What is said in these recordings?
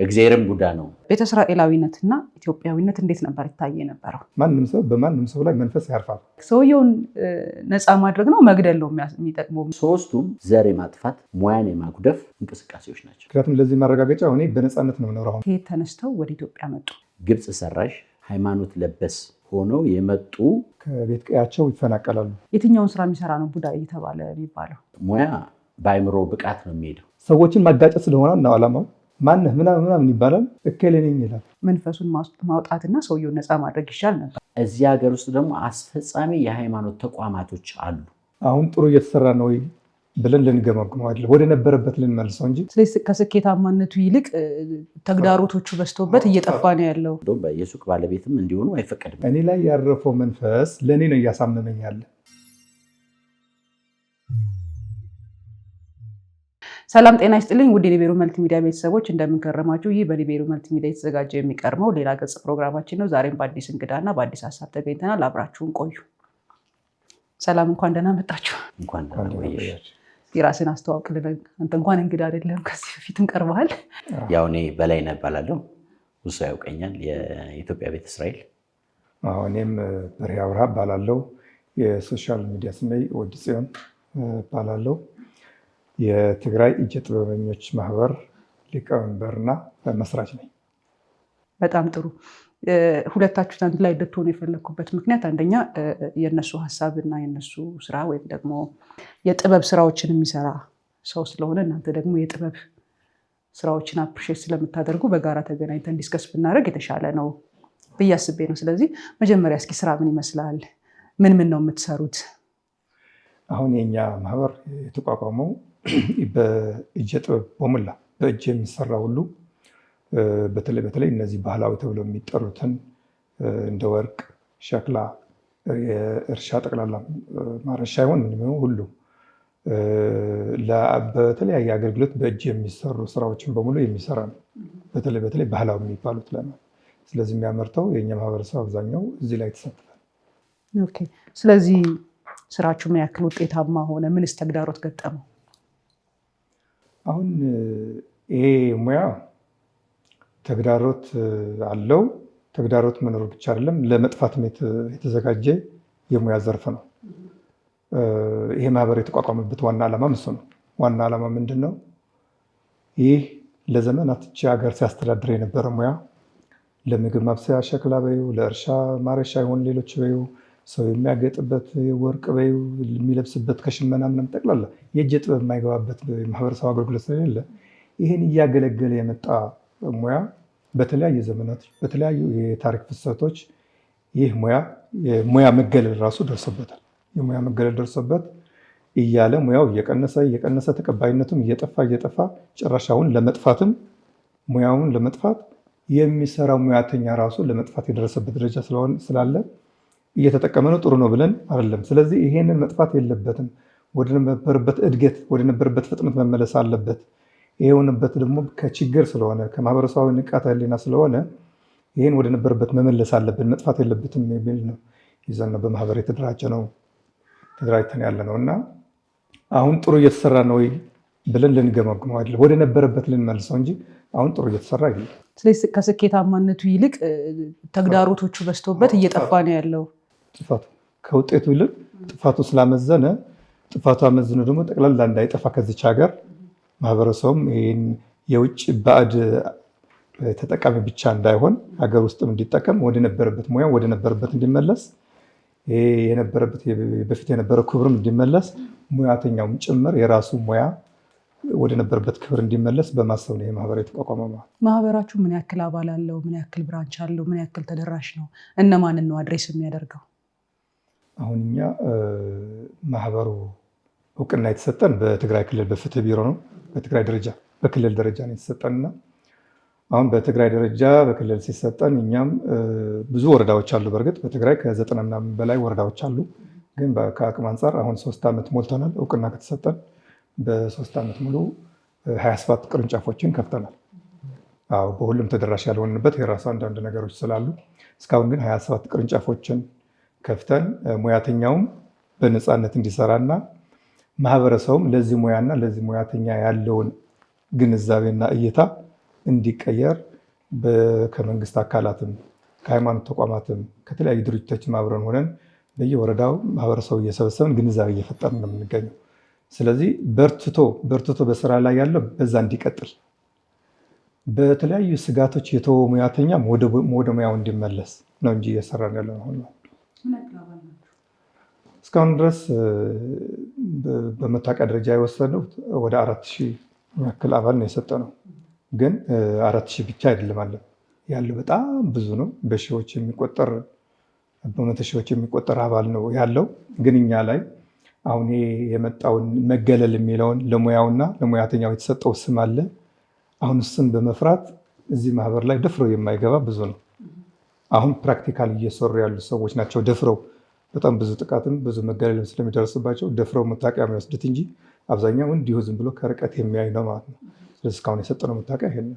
እግዚአብሔርም ቡዳ ነው። ቤተ እስራኤላዊነትና ኢትዮጵያዊነት እንዴት ነበር ይታይ የነበረው? ማንም ሰው በማንም ሰው ላይ መንፈስ ያርፋል። ሰውየውን ነፃ ማድረግ ነው መግደል ነው የሚጠቅመው? ሶስቱም ዘር የማጥፋት ሙያን የማጉደፍ እንቅስቃሴዎች ናቸው። ምክንያቱም ለዚህ ማረጋገጫ እኔ በነፃነት ነው የምኖረው። ከየት ተነስተው ወደ ኢትዮጵያ መጡ? ግብፅ ሰራሽ ሃይማኖት ለበስ ሆነው የመጡ ከቤት ቀያቸው ይፈናቀላሉ። የትኛውን ስራ የሚሰራ ነው ቡዳ እየተባለ የሚባለው? ሙያ በአእምሮ ብቃት ነው የሚሄደው። ሰዎችን ማጋጨት ስለሆነ ነው ዓላማው። ማነህ ምናምን ይባላል፣ እከሌ ነኝ ይላል። መንፈሱን ማውጣትና ሰውየውን ነፃ ማድረግ ይሻል ነበር። እዚህ ሀገር ውስጥ ደግሞ አስፈጻሚ የሃይማኖት ተቋማቶች አሉ። አሁን ጥሩ እየተሰራ ነው ብለን ልንገመግመው አይደለም፣ ወደ ነበረበት ልንመልሰው እንጂ። ስለዚህ ከስኬታማነቱ ይልቅ ተግዳሮቶቹ በዝተውበት እየጠፋ ነው ያለው። የሱቅ ባለቤትም እንዲሆኑ አይፈቀድም። እኔ ላይ ያረፈው መንፈስ ለእኔ ነው እያሳመመኝ ያለ። ሰላም ጤና ይስጥልኝ ውድ የሊቤሮ መልቲሚዲያ ቤተሰቦች እንደምንከረማችሁ። ይህ በሊቤሮ መልቲሚዲያ የተዘጋጀ የሚቀርበው ሌላ ገጽ ፕሮግራማችን ነው። ዛሬም በአዲስ እንግዳና በአዲስ ሀሳብ ተገኝተናል። አብራችሁን ቆዩ። ሰላም፣ እንኳን ደህና መጣችሁ። እንኳን ደህና ቆየሽ። የራስን አስተዋውቅልን። አንተ እንኳን እንግዳ አይደለም፣ ከዚህ በፊትም ቀርበሃል። ያው እኔ በላይነህ እባላለሁ፣ ብዙ ሰው ያውቀኛል። የኢትዮጵያ ቤተ እስራኤል። እኔም በርሄ አብርሃ እባላለሁ። የሶሻል ሚዲያ ስሜ ወዲ ጽዮን እባላለሁ። የትግራይ እጀ ጥበበኞች ማህበር ሊቀመንበርና መስራች ነኝ። በጣም ጥሩ። ሁለታችሁ አንድ ላይ እንድትሆኑ የፈለግኩበት ምክንያት አንደኛ የነሱ ሀሳብና የነሱ ስራ ወይም ደግሞ የጥበብ ስራዎችን የሚሰራ ሰው ስለሆነ እናንተ ደግሞ የጥበብ ስራዎችን አፕሪሼት ስለምታደርጉ በጋራ ተገናኝተን ዲስከስ ብናደርግ የተሻለ ነው ብዬ አስቤ ነው። ስለዚህ መጀመሪያ እስኪ ስራ ምን ይመስላል? ምን ነው የምትሰሩት? አሁን የኛ ማህበር የተቋቋመው በእጀ ጥበብ በሙላ በእጅ የሚሰራ ሁሉ በተለይ እነዚህ ባህላዊ ተብለው የሚጠሩትን እንደ ወርቅ፣ ሸክላ፣ የእርሻ ጠቅላላ ማረሻ ይሆን ምንም ሁሉ በተለያየ አገልግሎት በእጅ የሚሰሩ ስራዎችን በሙሉ የሚሰራ ነው። በተለይ ባህላዊ የሚባሉት ለማለት። ስለዚህ የሚያመርተው የኛ ማህበረሰብ አብዛኛው እዚህ ላይ ተሳትፏል። ኦኬ። ስለዚህ ስራችሁ ምን ያክል ውጤታማ ሆነ? ምንስ ተግዳሮት ገጠመው? አሁን ይሄ ሙያ ተግዳሮት አለው። ተግዳሮት መኖር ብቻ አይደለም፣ ለመጥፋትም የተዘጋጀ የሙያ ዘርፍ ነው። ይሄ ማህበር የተቋቋመበት ዋና ዓላማ እሱ ነው። ዋና ዓላማ ምንድን ነው? ይህ ለዘመናት ይህች ሀገር ሲያስተዳድር የነበረ ሙያ ለምግብ ማብሰያ ሸክላ በይው፣ ለእርሻ ማረሻ ይሆን ሌሎች በይው፣ ሰው የሚያገጥበት ወርቅ በይው፣ የሚለብስበት ከሽመና ምናምን ጠቅላላ የእጅ ጥበብ የማይገባበት ማህበረሰብ አገልግሎት ስለሌለ ይህን እያገለገለ የመጣ ሙያ በተለያየ ዘመናት በተለያዩ የታሪክ ፍሰቶች ይህ የሙያ መገለል ራሱ ደርሶበታል። የሙያ መገለል ደርሶበት እያለ ሙያው እየቀነሰ ተቀባይነቱም እየጠፋ ጭራሻውን ለመጥፋትም ሙያውን ለመጥፋት የሚሰራው ሙያተኛ ራሱ ለመጥፋት የደረሰበት ደረጃ ስላለ እየተጠቀመ ነው። ጥሩ ነው ብለን አይደለም። ስለዚህ ይሄንን መጥፋት የለበትም። ወደ ነበረበት እድገት ወደ ነበረበት ፍጥነት መመለስ አለበት። ይሄ የሆነበት ደግሞ ከችግር ስለሆነ ከማህበረሰባዊ ንቃተ ህሊና ስለሆነ ይሄን ወደ ነበረበት መመለስ አለብን፣ መጥፋት የለበትም የሚል ነው ይዘን ነው በማህበር ተደራጅተን ያለ ነው እና አሁን ጥሩ እየተሰራ ነው ብለን ልንገመግመው አይደለም፣ ወደ ነበረበት ልንመልሰው እንጂ አሁን ጥሩ እየተሰራ አይደለም። ስለዚህ ከስኬታማነቱ ይልቅ ተግዳሮቶቹ በዝተውበት እየጠፋ ነው ያለው። ጥፋቱ ከውጤቱ ይልቅ ጥፋቱ ስላመዘነ ጥፋቱ አመዝኖ ደግሞ ጠቅላላ እንዳይጠፋ ከዚች ሀገር ማህበረሰቡም ይህን የውጭ ባዕድ ተጠቃሚ ብቻ እንዳይሆን ሀገር ውስጥም እንዲጠቀም ወደ ነበረበት ሙያ ወደ ነበረበት እንዲመለስ በፊት የነበረው ክብርም እንዲመለስ ሙያተኛውም ጭምር የራሱ ሙያ ወደ ነበረበት ክብር እንዲመለስ በማሰብ ነው የማህበር የተቋቋመ። ማህበራችሁ ምን ያክል አባል አለው? ምን ያክል ብራንች አለው? ምን ያክል ተደራሽ ነው? እነማንን ነው አድሬስ የሚያደርገው? አሁን እኛ ማህበሩ እውቅና የተሰጠን በትግራይ ክልል በፍትህ ቢሮ ነው። በትግራይ ደረጃ በክልል ደረጃ ነው የተሰጠንና አሁን በትግራይ ደረጃ በክልል ሲሰጠን እኛም ብዙ ወረዳዎች አሉ። በእርግጥ በትግራይ ከ90 ምናምን በላይ ወረዳዎች አሉ። ግን ከአቅም አንጻር አሁን 3 ዓመት ሞልተናል እውቅና ከተሰጠን። በ3 ዓመት ሙሉ 27 ቅርንጫፎችን ከፍተናል። በሁሉም ተደራሽ ያልሆንበት የራሱ አንዳንድ ነገሮች ስላሉ እስካሁን ግን 27 ቅርንጫፎችን ከፍተን ሙያተኛውም በነፃነት እንዲሰራና ማህበረሰቡም ለዚህ ሙያና ለዚህ ሙያተኛ ያለውን ግንዛቤና እይታ እንዲቀየር ከመንግስት አካላትም ከሃይማኖት ተቋማትም ከተለያዩ ድርጅቶችም አብረን ሆነን በየወረዳው ማህበረሰቡ እየሰበሰብን ግንዛቤ እየፈጠርን ነው የምንገኘው። ስለዚህ በርትቶ በስራ ላይ ያለው በዛ እንዲቀጥል፣ በተለያዩ ስጋቶች የተወ ሙያተኛም ወደ ሙያው እንዲመለስ ነው እንጂ እየሰራን ያለ ነው። እስካሁን ድረስ በመታወቂያ ደረጃ የወሰነው ወደ 4000 ያክል አባል ነው የሰጠነው። ግን 4000 ብቻ አይደለም አለ ያለው፣ በጣም ብዙ ነው። በሺዎች የሚቆጠር በመቶ ሺዎች የሚቆጠር አባል ነው ያለው። ግን እኛ ላይ አሁን የመጣውን መገለል የሚለውን ለሙያውና ለሙያተኛው የተሰጠው ስም አለ። አሁን እሱን በመፍራት እዚህ ማህበር ላይ ደፍረው የማይገባ ብዙ ነው። አሁን ፕራክቲካል እየሰሩ ያሉ ሰዎች ናቸው ደፍረው፣ በጣም ብዙ ጥቃትም ብዙ መገለልም ስለሚደርስባቸው ደፍረው መታወቂያ የሚወስዱት እንጂ አብዛኛው እንዲሁ ዝም ብሎ ከርቀት የሚያይ ነው ማለት ነው። ስለዚህ እስካሁን የሰጠነው መታወቂያ ይሄን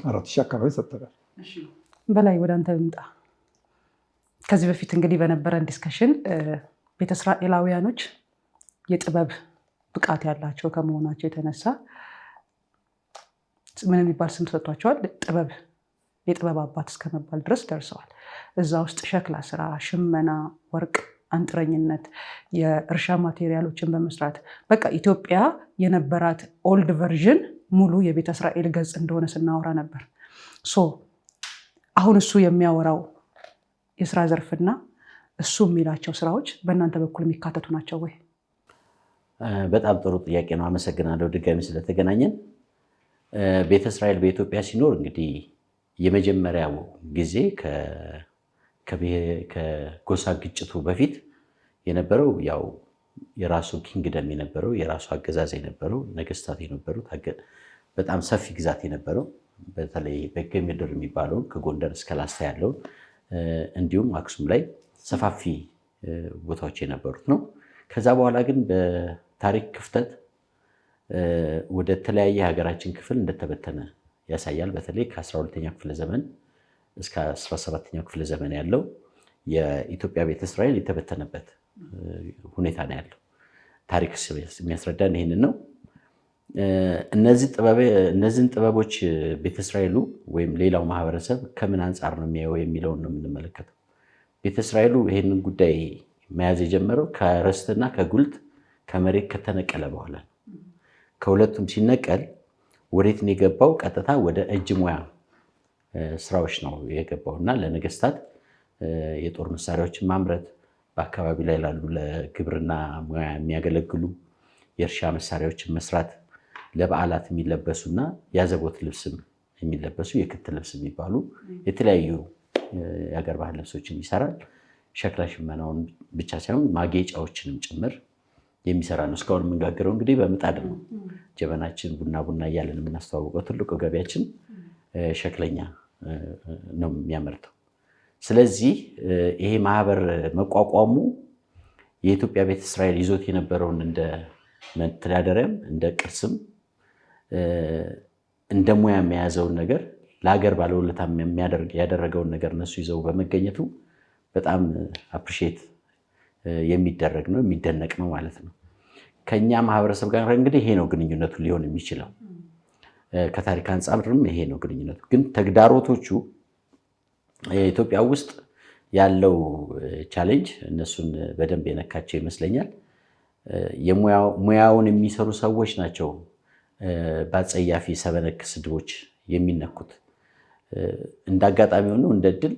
4000 አካባቢ ሰጥተናል። በላይ ወደ አንተ ልምጣ። ከዚህ በፊት እንግዲህ በነበረን ዲስከሽን ቤተ እስራኤላውያኖች የጥበብ ብቃት ያላቸው ከመሆናቸው የተነሳ ምን የሚባል ስም ተሰጥቷቸዋል? የጥበብ አባት እስከመባል ድረስ ደርሰዋል። እዛ ውስጥ ሸክላ ስራ፣ ሽመና፣ ወርቅ አንጥረኝነት፣ የእርሻ ማቴሪያሎችን በመስራት በቃ ኢትዮጵያ የነበራት ኦልድ ቨርዥን ሙሉ የቤተ እስራኤል ገጽ እንደሆነ ስናወራ ነበር። አሁን እሱ የሚያወራው የስራ ዘርፍና እሱ የሚላቸው ስራዎች በእናንተ በኩል የሚካተቱ ናቸው ወይ? በጣም ጥሩ ጥያቄ ነው። አመሰግናለሁ ድጋሚ ስለተገናኘን። ቤተ እስራኤል በኢትዮጵያ ሲኖር እንግዲህ የመጀመሪያው ጊዜ ከጎሳ ግጭቱ በፊት የነበረው ያው የራሱ ኪንግደም የነበረው የራሱ አገዛዝ የነበረው ነገስታት የነበሩት በጣም ሰፊ ግዛት የነበረው በተለይ በጌ ምድር የሚባለውን ከጎንደር እስከ ላስታ ያለውን እንዲሁም አክሱም ላይ ሰፋፊ ቦታዎች የነበሩት ነው። ከዛ በኋላ ግን በታሪክ ክፍተት ወደ ተለያየ ሀገራችን ክፍል እንደተበተነ ያሳያል። በተለይ ከ12ኛ ክፍለ ዘመን እስከ 17ኛው ክፍለ ዘመን ያለው የኢትዮጵያ ቤተ እስራኤል የተበተነበት ሁኔታ ነው ያለው። ታሪክ የሚያስረዳን ይህንን ነው። እነዚህን ጥበቦች ቤተ እስራኤሉ ወይም ሌላው ማህበረሰብ ከምን አንጻር ነው የሚያየው የሚለውን ነው የምንመለከተው። ቤተ እስራኤሉ ይህንን ጉዳይ መያዝ የጀመረው ከርስትና ከጉልት ከመሬት ከተነቀለ በኋላ ነው። ከሁለቱም ሲነቀል ወዴት ነው የገባው? ቀጥታ ወደ እጅ ሙያ ስራዎች ነው የገባው እና ለነገስታት የጦር መሳሪያዎችን ማምረት፣ በአካባቢ ላይ ላሉ ለግብርና ሙያ የሚያገለግሉ የእርሻ መሳሪያዎችን መስራት፣ ለበዓላት የሚለበሱና ያዘቦት ልብስም የሚለበሱ የክት ልብስ የሚባሉ የተለያዩ የሀገር ባህል ልብሶችን ይሰራል። ሸክላ ሽመናውን ብቻ ሳይሆን ማጌጫዎችንም ጭምር የሚሰራ ነው። እስካሁን የምንጋገረው እንግዲህ በምጣድ ነው። ጀበናችን ቡና እያለን የምናስተዋውቀው ትልቁ ገቢያችን ሸክለኛ ነው የሚያመርተው። ስለዚህ ይሄ ማህበር መቋቋሙ የኢትዮጵያ ቤተ እስራኤል ይዞት የነበረውን እንደ መተዳደሪያም እንደ ቅርስም እንደ ሙያ የያዘውን ነገር ለሀገር ባለውለታ ያደረገውን ነገር እነሱ ይዘው በመገኘቱ በጣም አፕሪሺየት የሚደረግ ነው፣ የሚደነቅ ነው ማለት ነው። ከኛ ማህበረሰብ ጋር እንግዲህ ይሄ ነው ግንኙነቱ ሊሆን የሚችለው። ከታሪክ አንጻርም ይሄ ነው ግንኙነቱ። ግን ተግዳሮቶቹ ኢትዮጵያ ውስጥ ያለው ቻሌንጅ እነሱን በደንብ የነካቸው ይመስለኛል። ሙያውን የሚሰሩ ሰዎች ናቸው በአጸያፊ ሰበነክ ስድቦች የሚነኩት። እንደ አጋጣሚ ሆኖ እንደ ዕድል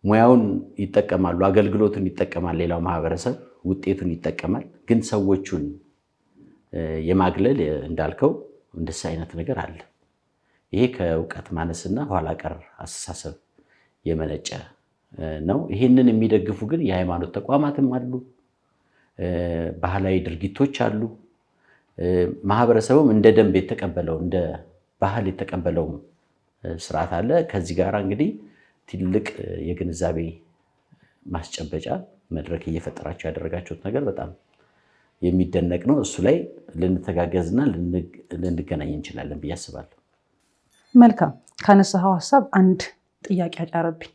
ሙያውን ይጠቀማሉ፣ አገልግሎቱን ይጠቀማል፣ ሌላው ማህበረሰብ ውጤቱን ይጠቀማል። ግን ሰዎቹን የማግለል እንዳልከው እንደዚህ አይነት ነገር አለ። ይሄ ከእውቀት ማነስና ኋላ ቀር አስተሳሰብ የመነጨ ነው። ይህንን የሚደግፉ ግን የሃይማኖት ተቋማትም አሉ፣ ባህላዊ ድርጊቶች አሉ። ማህበረሰቡም እንደ ደንብ የተቀበለው እንደ ባህል የተቀበለው ስርዓት አለ። ከዚህ ጋር እንግዲህ ትልቅ የግንዛቤ ማስጨበጫ መድረክ እየፈጠራቸው ያደረጋችሁት ነገር በጣም የሚደነቅ ነው። እሱ ላይ ልንተጋገዝና ልንገናኝ እንችላለን ብዬ አስባለሁ። መልካም። ካነሳኸው ሀሳብ አንድ ጥያቄ አጫረብኝ።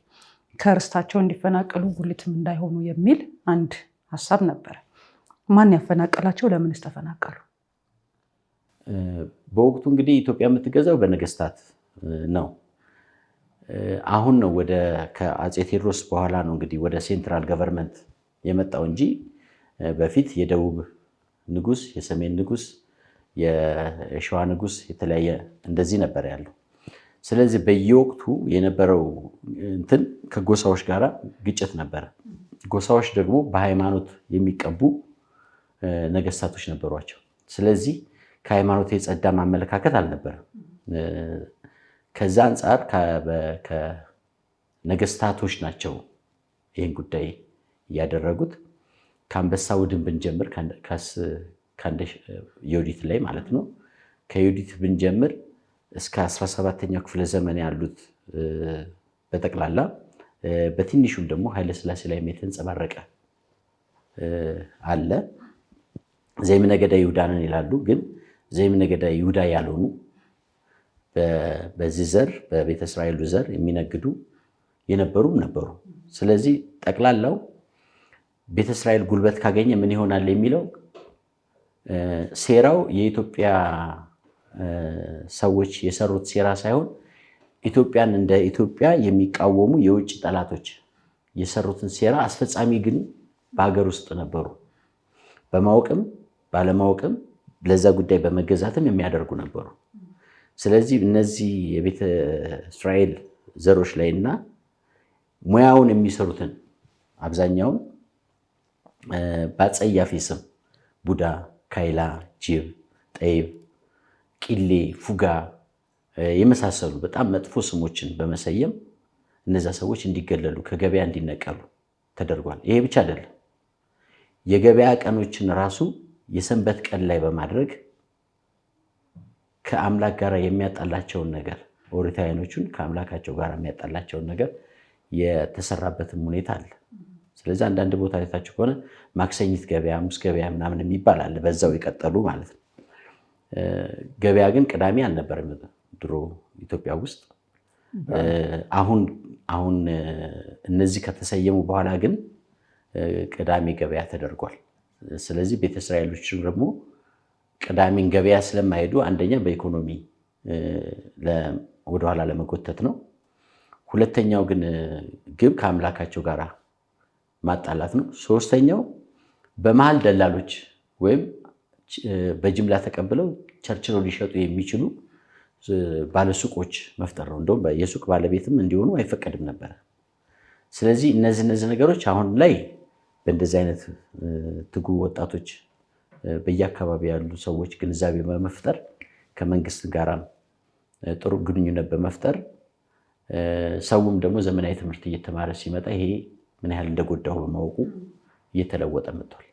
ከርስታቸው እንዲፈናቀሉ ጉልትም እንዳይሆኑ የሚል አንድ ሀሳብ ነበረ። ማን ያፈናቀላቸው? ለምንስ ተፈናቀሉ? በወቅቱ እንግዲህ ኢትዮጵያ የምትገዛው በነገስታት ነው። አሁን ነው ከአፄ ቴዎድሮስ በኋላ ነው እንግዲህ ወደ ሴንትራል ገቨርንመንት የመጣው እንጂ በፊት የደቡብ ንጉስ፣ የሰሜን ንጉስ፣ የሸዋ ንጉስ የተለያየ እንደዚህ ነበር ያለው። ስለዚህ በየወቅቱ የነበረው እንትን ከጎሳዎች ጋር ግጭት ነበረ። ጎሳዎች ደግሞ በሃይማኖት የሚቀቡ ነገስታቶች ነበሯቸው። ስለዚህ ከሃይማኖት የጸዳ ማመለካከት አልነበረም። ከዛ አንጻር ነገስታቶች ናቸው ይህን ጉዳይ እያደረጉት። ከአንበሳ ውድን ብንጀምር የዮዲት ላይ ማለት ነው። ከዮዲት ብንጀምር እስከ 17ኛው ክፍለ ዘመን ያሉት በጠቅላላ በትንሹም ደግሞ ኃይለሥላሴ ላይ የተንጸባረቀ አለ። ዘይምነገዳ ይሁዳንን ይላሉ፣ ግን ዘይምነገዳ ይሁዳ ያልሆኑ በዚህ ዘር በቤተ እስራኤሉ ዘር የሚነግዱ የነበሩም ነበሩ። ስለዚህ ጠቅላላው ቤተ እስራኤል ጉልበት ካገኘ ምን ይሆናል የሚለው ሴራው የኢትዮጵያ ሰዎች የሰሩት ሴራ ሳይሆን ኢትዮጵያን እንደ ኢትዮጵያ የሚቃወሙ የውጭ ጠላቶች የሰሩትን ሴራ አስፈጻሚ ግን በሀገር ውስጥ ነበሩ። በማወቅም ባለማወቅም ለዛ ጉዳይ በመገዛትም የሚያደርጉ ነበሩ። ስለዚህ እነዚህ የቤተ እስራኤል ዘሮች ላይ እና ሙያውን የሚሰሩትን አብዛኛውን በአጸያፊ ስም ቡዳ፣ ካይላ፣ ጅብ፣ ጠይብ፣ ቂሌ፣ ፉጋ የመሳሰሉ በጣም መጥፎ ስሞችን በመሰየም እነዛ ሰዎች እንዲገለሉ ከገበያ እንዲነቀሉ ተደርጓል። ይሄ ብቻ አይደለም። የገበያ ቀኖችን ራሱ የሰንበት ቀን ላይ በማድረግ ከአምላክ ጋር የሚያጣላቸውን ነገር ኦሪታውያኖቹን ከአምላካቸው ጋር የሚያጣላቸውን ነገር የተሰራበትም ሁኔታ አለ። ስለዚህ አንዳንድ ቦታ አይታችሁ ከሆነ ማክሰኝት ገበያ፣ ሐሙስ ገበያ ምናምን የሚባል አለ። በዛው የቀጠሉ ማለት ነው። ገበያ ግን ቅዳሜ አልነበረም ድሮ ኢትዮጵያ ውስጥ። አሁን እነዚህ ከተሰየሙ በኋላ ግን ቅዳሜ ገበያ ተደርጓል። ስለዚህ ቤተ እስራኤሎች ደግሞ ቅዳሜን ገበያ ስለማይሄዱ አንደኛ በኢኮኖሚ ወደኋላ ለመጎተት ነው። ሁለተኛው ግን ግብ ከአምላካቸው ጋር ማጣላት ነው። ሶስተኛው በመሀል ደላሎች ወይም በጅምላ ተቀብለው ቸርችለው ሊሸጡ የሚችሉ ባለሱቆች መፍጠር ነው። እንደውም የሱቅ ባለቤትም እንዲሆኑ አይፈቀድም ነበር። ስለዚህ እነዚህ ነገሮች አሁን ላይ በእንደዚህ አይነት ትጉ ወጣቶች በየአካባቢ ያሉ ሰዎች ግንዛቤ በመፍጠር ከመንግስት ጋር ጥሩ ግንኙነት በመፍጠር ሰውም ደግሞ ዘመናዊ ትምህርት እየተማረ ሲመጣ ይሄ ምን ያህል እንደጎዳው በማወቁ እየተለወጠ መጥቷል።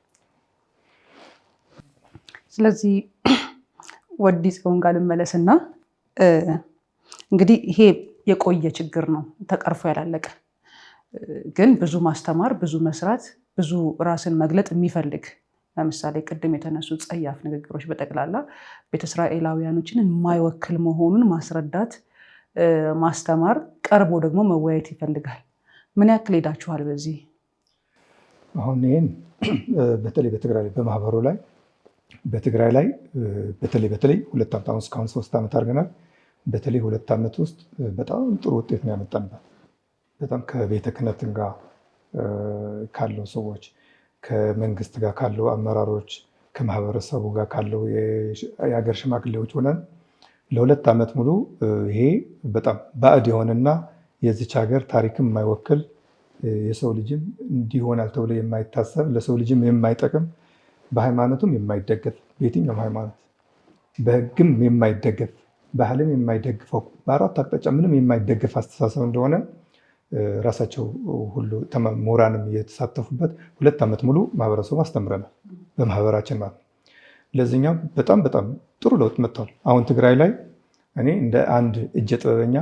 ስለዚህ ወዲ ጽዮን ጋር ልመለስና እንግዲህ ይሄ የቆየ ችግር ነው፣ ተቀርፎ ያላለቀ ግን ብዙ ማስተማር፣ ብዙ መስራት፣ ብዙ ራስን መግለጥ የሚፈልግ ለምሳሌ ቅድም የተነሱ ጸያፍ ንግግሮች በጠቅላላ ቤተ እስራኤላውያኖችን የማይወክል መሆኑን ማስረዳት፣ ማስተማር፣ ቀርቦ ደግሞ መወያየት ይፈልጋል። ምን ያክል ሄዳችኋል በዚህ? አሁን ይህን በተለይ በትግራይ በማህበሩ ላይ በትግራይ ላይ በተለይ 2 ዓመት አሁን እስካሁን 3 ዓመት አድርገናል። በተለይ 2 ዓመት ውስጥ በጣም ጥሩ ውጤት ነው ያመጣንበት። በጣም ከቤተ ክህነት ጋር ካለው ሰዎች፣ ከመንግስት ጋር ካለው አመራሮች፣ ከማህበረሰቡ ጋር ካለው የሀገር ሽማግሌዎች ሆነን ለ2 ዓመት ሙሉ ይሄ በጣም ባዕድ የሆነና የዚች ሀገር ታሪክም የማይወክል የሰው ልጅም እንዲሆናል ተብሎ የማይታሰብ ለሰው ልጅም የማይጠቅም በሃይማኖቱም የማይደገፍ በየትኛውም ሃይማኖት በህግም የማይደገፍ ባህልም የማይደግፈው በአራት አቅጣጫ ምንም የማይደገፍ አስተሳሰብ እንደሆነ ራሳቸው ሁሉ ምሁራንም የተሳተፉበት 2 ዓመት ሙሉ ማህበረሰቡ አስተምረናል በማህበራችን ማለት ነው። ለዚህኛው በጣም ጥሩ ለውጥ መጥቷል። አሁን ትግራይ ላይ እኔ እንደ አንድ እጀ ጥበበኛ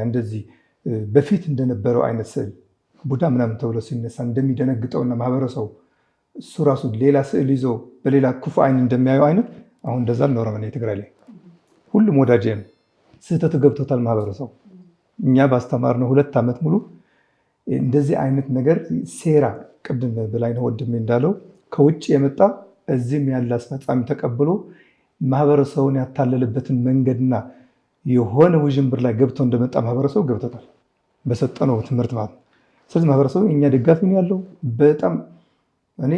እንደዚህ በፊት እንደነበረው አይነት ስዕል ቡዳ ምናምን ተብሎ ሲነሳ እንደሚደነግጠውና ማህበረሰቡ እሱ ራሱ ሌላ ስዕል ይዞ በሌላ ክፉ አይን እንደሚያየው አይነት አሁን እንደዛ አልኖረም። እኔ ትግራይ ላይ ሁሉም ወዳጄ ነው። ስህተቱ ገብቶታል ማህበረሰቡ። እኛ ባስተማርነው 2 ዓመት ሙሉ እንደዚህ አይነት ነገር ሴራ ቅድም በላይነህ ወንድሜ እንዳለው ከውጭ የመጣ እዚህም ያለ አስፈጻሚ ተቀብሎ ማህበረሰቡን ያታለለበትን መንገድና የሆነ ውዥንብር ላይ ገብቶ እንደመጣ ማህበረሰቡ ገብቶታል በሰጠነው ትምህርት ማለት ነው። ስለዚህ ማህበረሰቡ እኛ ደጋፊ ነው ያለው። በጣም እኔ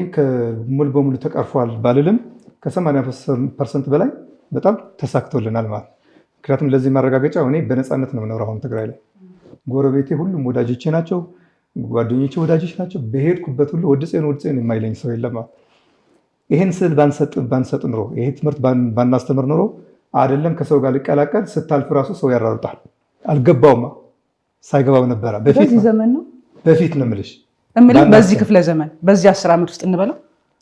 ሙሉ በሙሉ ተቀርፏል ባልልም ከ80% በላይ በጣም ተሳክቶልናል ማለት ነው። ምክንያቱም ለዚህ ማረጋገጫ እኔ በነፃነት ነው የምኖረው አሁን ትግራይ ላይ። ጎረቤቴ ሁሉም ወዳጆቼ ናቸው፣ ጓደኞቼ ወዳጆች ናቸው። በሄድኩበት ሁሉ ወድፄን የማይለኝ ሰው የለም። ይህን ስል ባንሰጥ ኑሮ ይሄ ትምህርት ባናስተምር ኑሮ አይደለም ከሰው ጋር ሊቀላቀል ስታልፍ ራሱ ሰው ያራርጣል። አልገባውማ ሳይገባው ነበረ። በዚህ ዘመን ነው በፊት ነው የምልሽ በዚህ ክፍለ ዘመን በዚህ 10 ዓመት ውስጥ እንበለው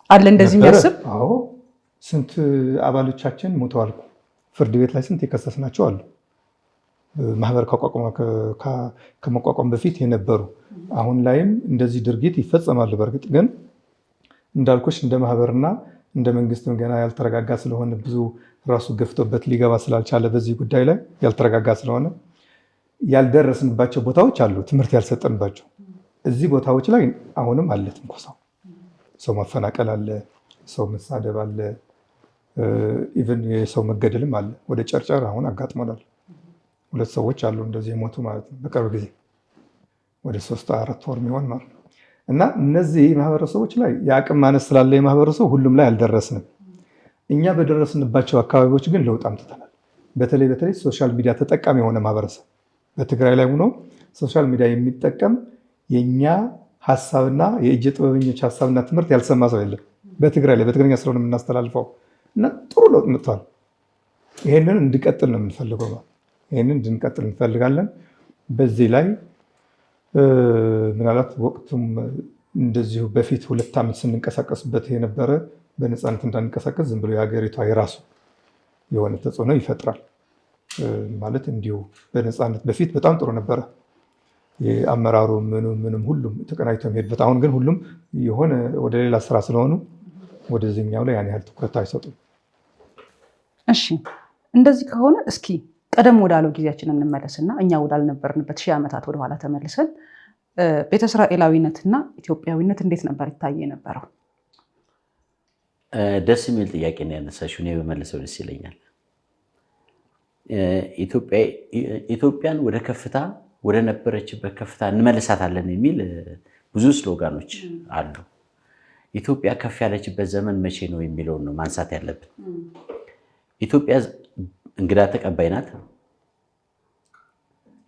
አለ እንደዚህ የሚያስብ። አዎ ስንት አባሎቻችን ሞተዋል። ፍርድ ቤት ላይ ስንት የከሰስናቸው አሉ። ማህበር ከመቋቋም በፊት የነበሩ አሁን ላይም እንደዚህ ድርጊት ይፈጸማሉ። በእርግጥ ግን እንዳልኩሽ እንደ ማህበርና እንደ መንግስትም ገና ያልተረጋጋ ስለሆነ ብዙ ራሱ ገፍቶበት ሊገባ ስላልቻለ በዚህ ጉዳይ ላይ ያልተረጋጋ ስለሆነ ያልደረስንባቸው ቦታዎች አሉ፣ ትምህርት ያልሰጠንባቸው። እዚህ ቦታዎች ላይ አሁንም አለ ትንኮሳው፣ ሰው ማፈናቀል አለ፣ ሰው መሳደብ አለ፣ ኢቨን የሰው መገደልም አለ። ወደ ጨርጨር አሁን አጋጥሞናል። 2 ሰዎች አሉ እንደዚህ የሞቱ ማለት ነው በቅርብ ጊዜ ወደ 3-4 ወር የሚሆን ማለት ነው። እና እነዚህ ማህበረሰቦች ላይ የአቅም ማነስ ስላለ የማህበረሰቡ ሁሉም ላይ አልደረስንም። እኛ በደረስንባቸው አካባቢዎች ግን ለውጥ አምጥተናል። በተለይ ሶሻል ሚዲያ ተጠቃሚ የሆነ ማህበረሰብ በትግራይ ላይ ሆኖ ሶሻል ሚዲያ የሚጠቀም የኛ ሀሳብና የእጅ ጥበበኞች ሀሳብና ትምህርት ያልሰማ ሰው የለም በትግራይ ላይ። በትግርኛ ስለሆነ የምናስተላልፈው እና ጥሩ ለውጥ መጥቷል። ይሄንን እንድቀጥል ነው የምንፈልገው። ይሄንን እንድንቀጥል እንፈልጋለን። በዚህ ላይ ምናልባት ወቅቱም እንደዚሁ በፊት 2 ዓመት ስንንቀሳቀስበት የነበረ በነፃነት እንዳንቀሳቀስ ዝም ብሎ የሀገሪቷ የራሱ የሆነ ተጽዕኖ ይፈጥራል ማለት እንዲሁ በነፃነት በፊት በጣም ጥሩ ነበረ። የአመራሩ ምንም ሁሉም ተቀናጅቶ የሚሄድበት። አሁን ግን ሁሉም የሆነ ወደ ሌላ ስራ ስለሆኑ ወደዚህኛው ላይ ያን ያህል ትኩረት አይሰጡም። እሺ እንደዚህ ከሆነ እስኪ ቀደም ወዳለው ጊዜያችን እንመለስና እኛ ወዳልነበርንበት 1000 ዓመታት ወደኋላ ተመልሰን ቤተ እስራኤላዊነትና ኢትዮጵያዊነት እንዴት ነበር ይታይ የነበረው? ደስ የሚል ጥያቄ ነው ያነሳሽው። እኔ በመለሰው ደስ ይለኛል። ኢትዮጵያን ወደ ከፍታ ወደ ነበረችበት ከፍታ እንመልሳታለን የሚል ብዙ ስሎጋኖች አሉ። ኢትዮጵያ ከፍ ያለችበት ዘመን መቼ ነው የሚለውን ነው ማንሳት ያለብን። ኢትዮጵያ እንግዳ ተቀባይ ናት።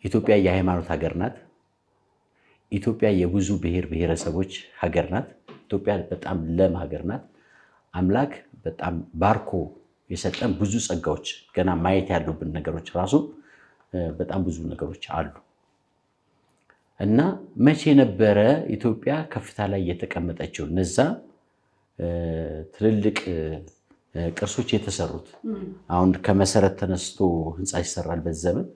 ኢትዮጵያ የሃይማኖት ሀገር ናት። ኢትዮጵያ የብዙ ብሔር ብሔረሰቦች ሀገር ናት። ኢትዮጵያ በጣም ለም ሀገር ናት። አምላክ በጣም ባርኮ የሰጠን ብዙ ጸጋዎች፣ ገና ማየት ያሉብን ነገሮች ራሱ በጣም ብዙ ነገሮች አሉ እና መቼ ነበረ ኢትዮጵያ ከፍታ ላይ የተቀመጠችው? እነዛ ትልልቅ ቅርሶች የተሰሩት አሁን ከመሰረት ተነስቶ ህንፃ ይሰራል በዚህ ዘመን።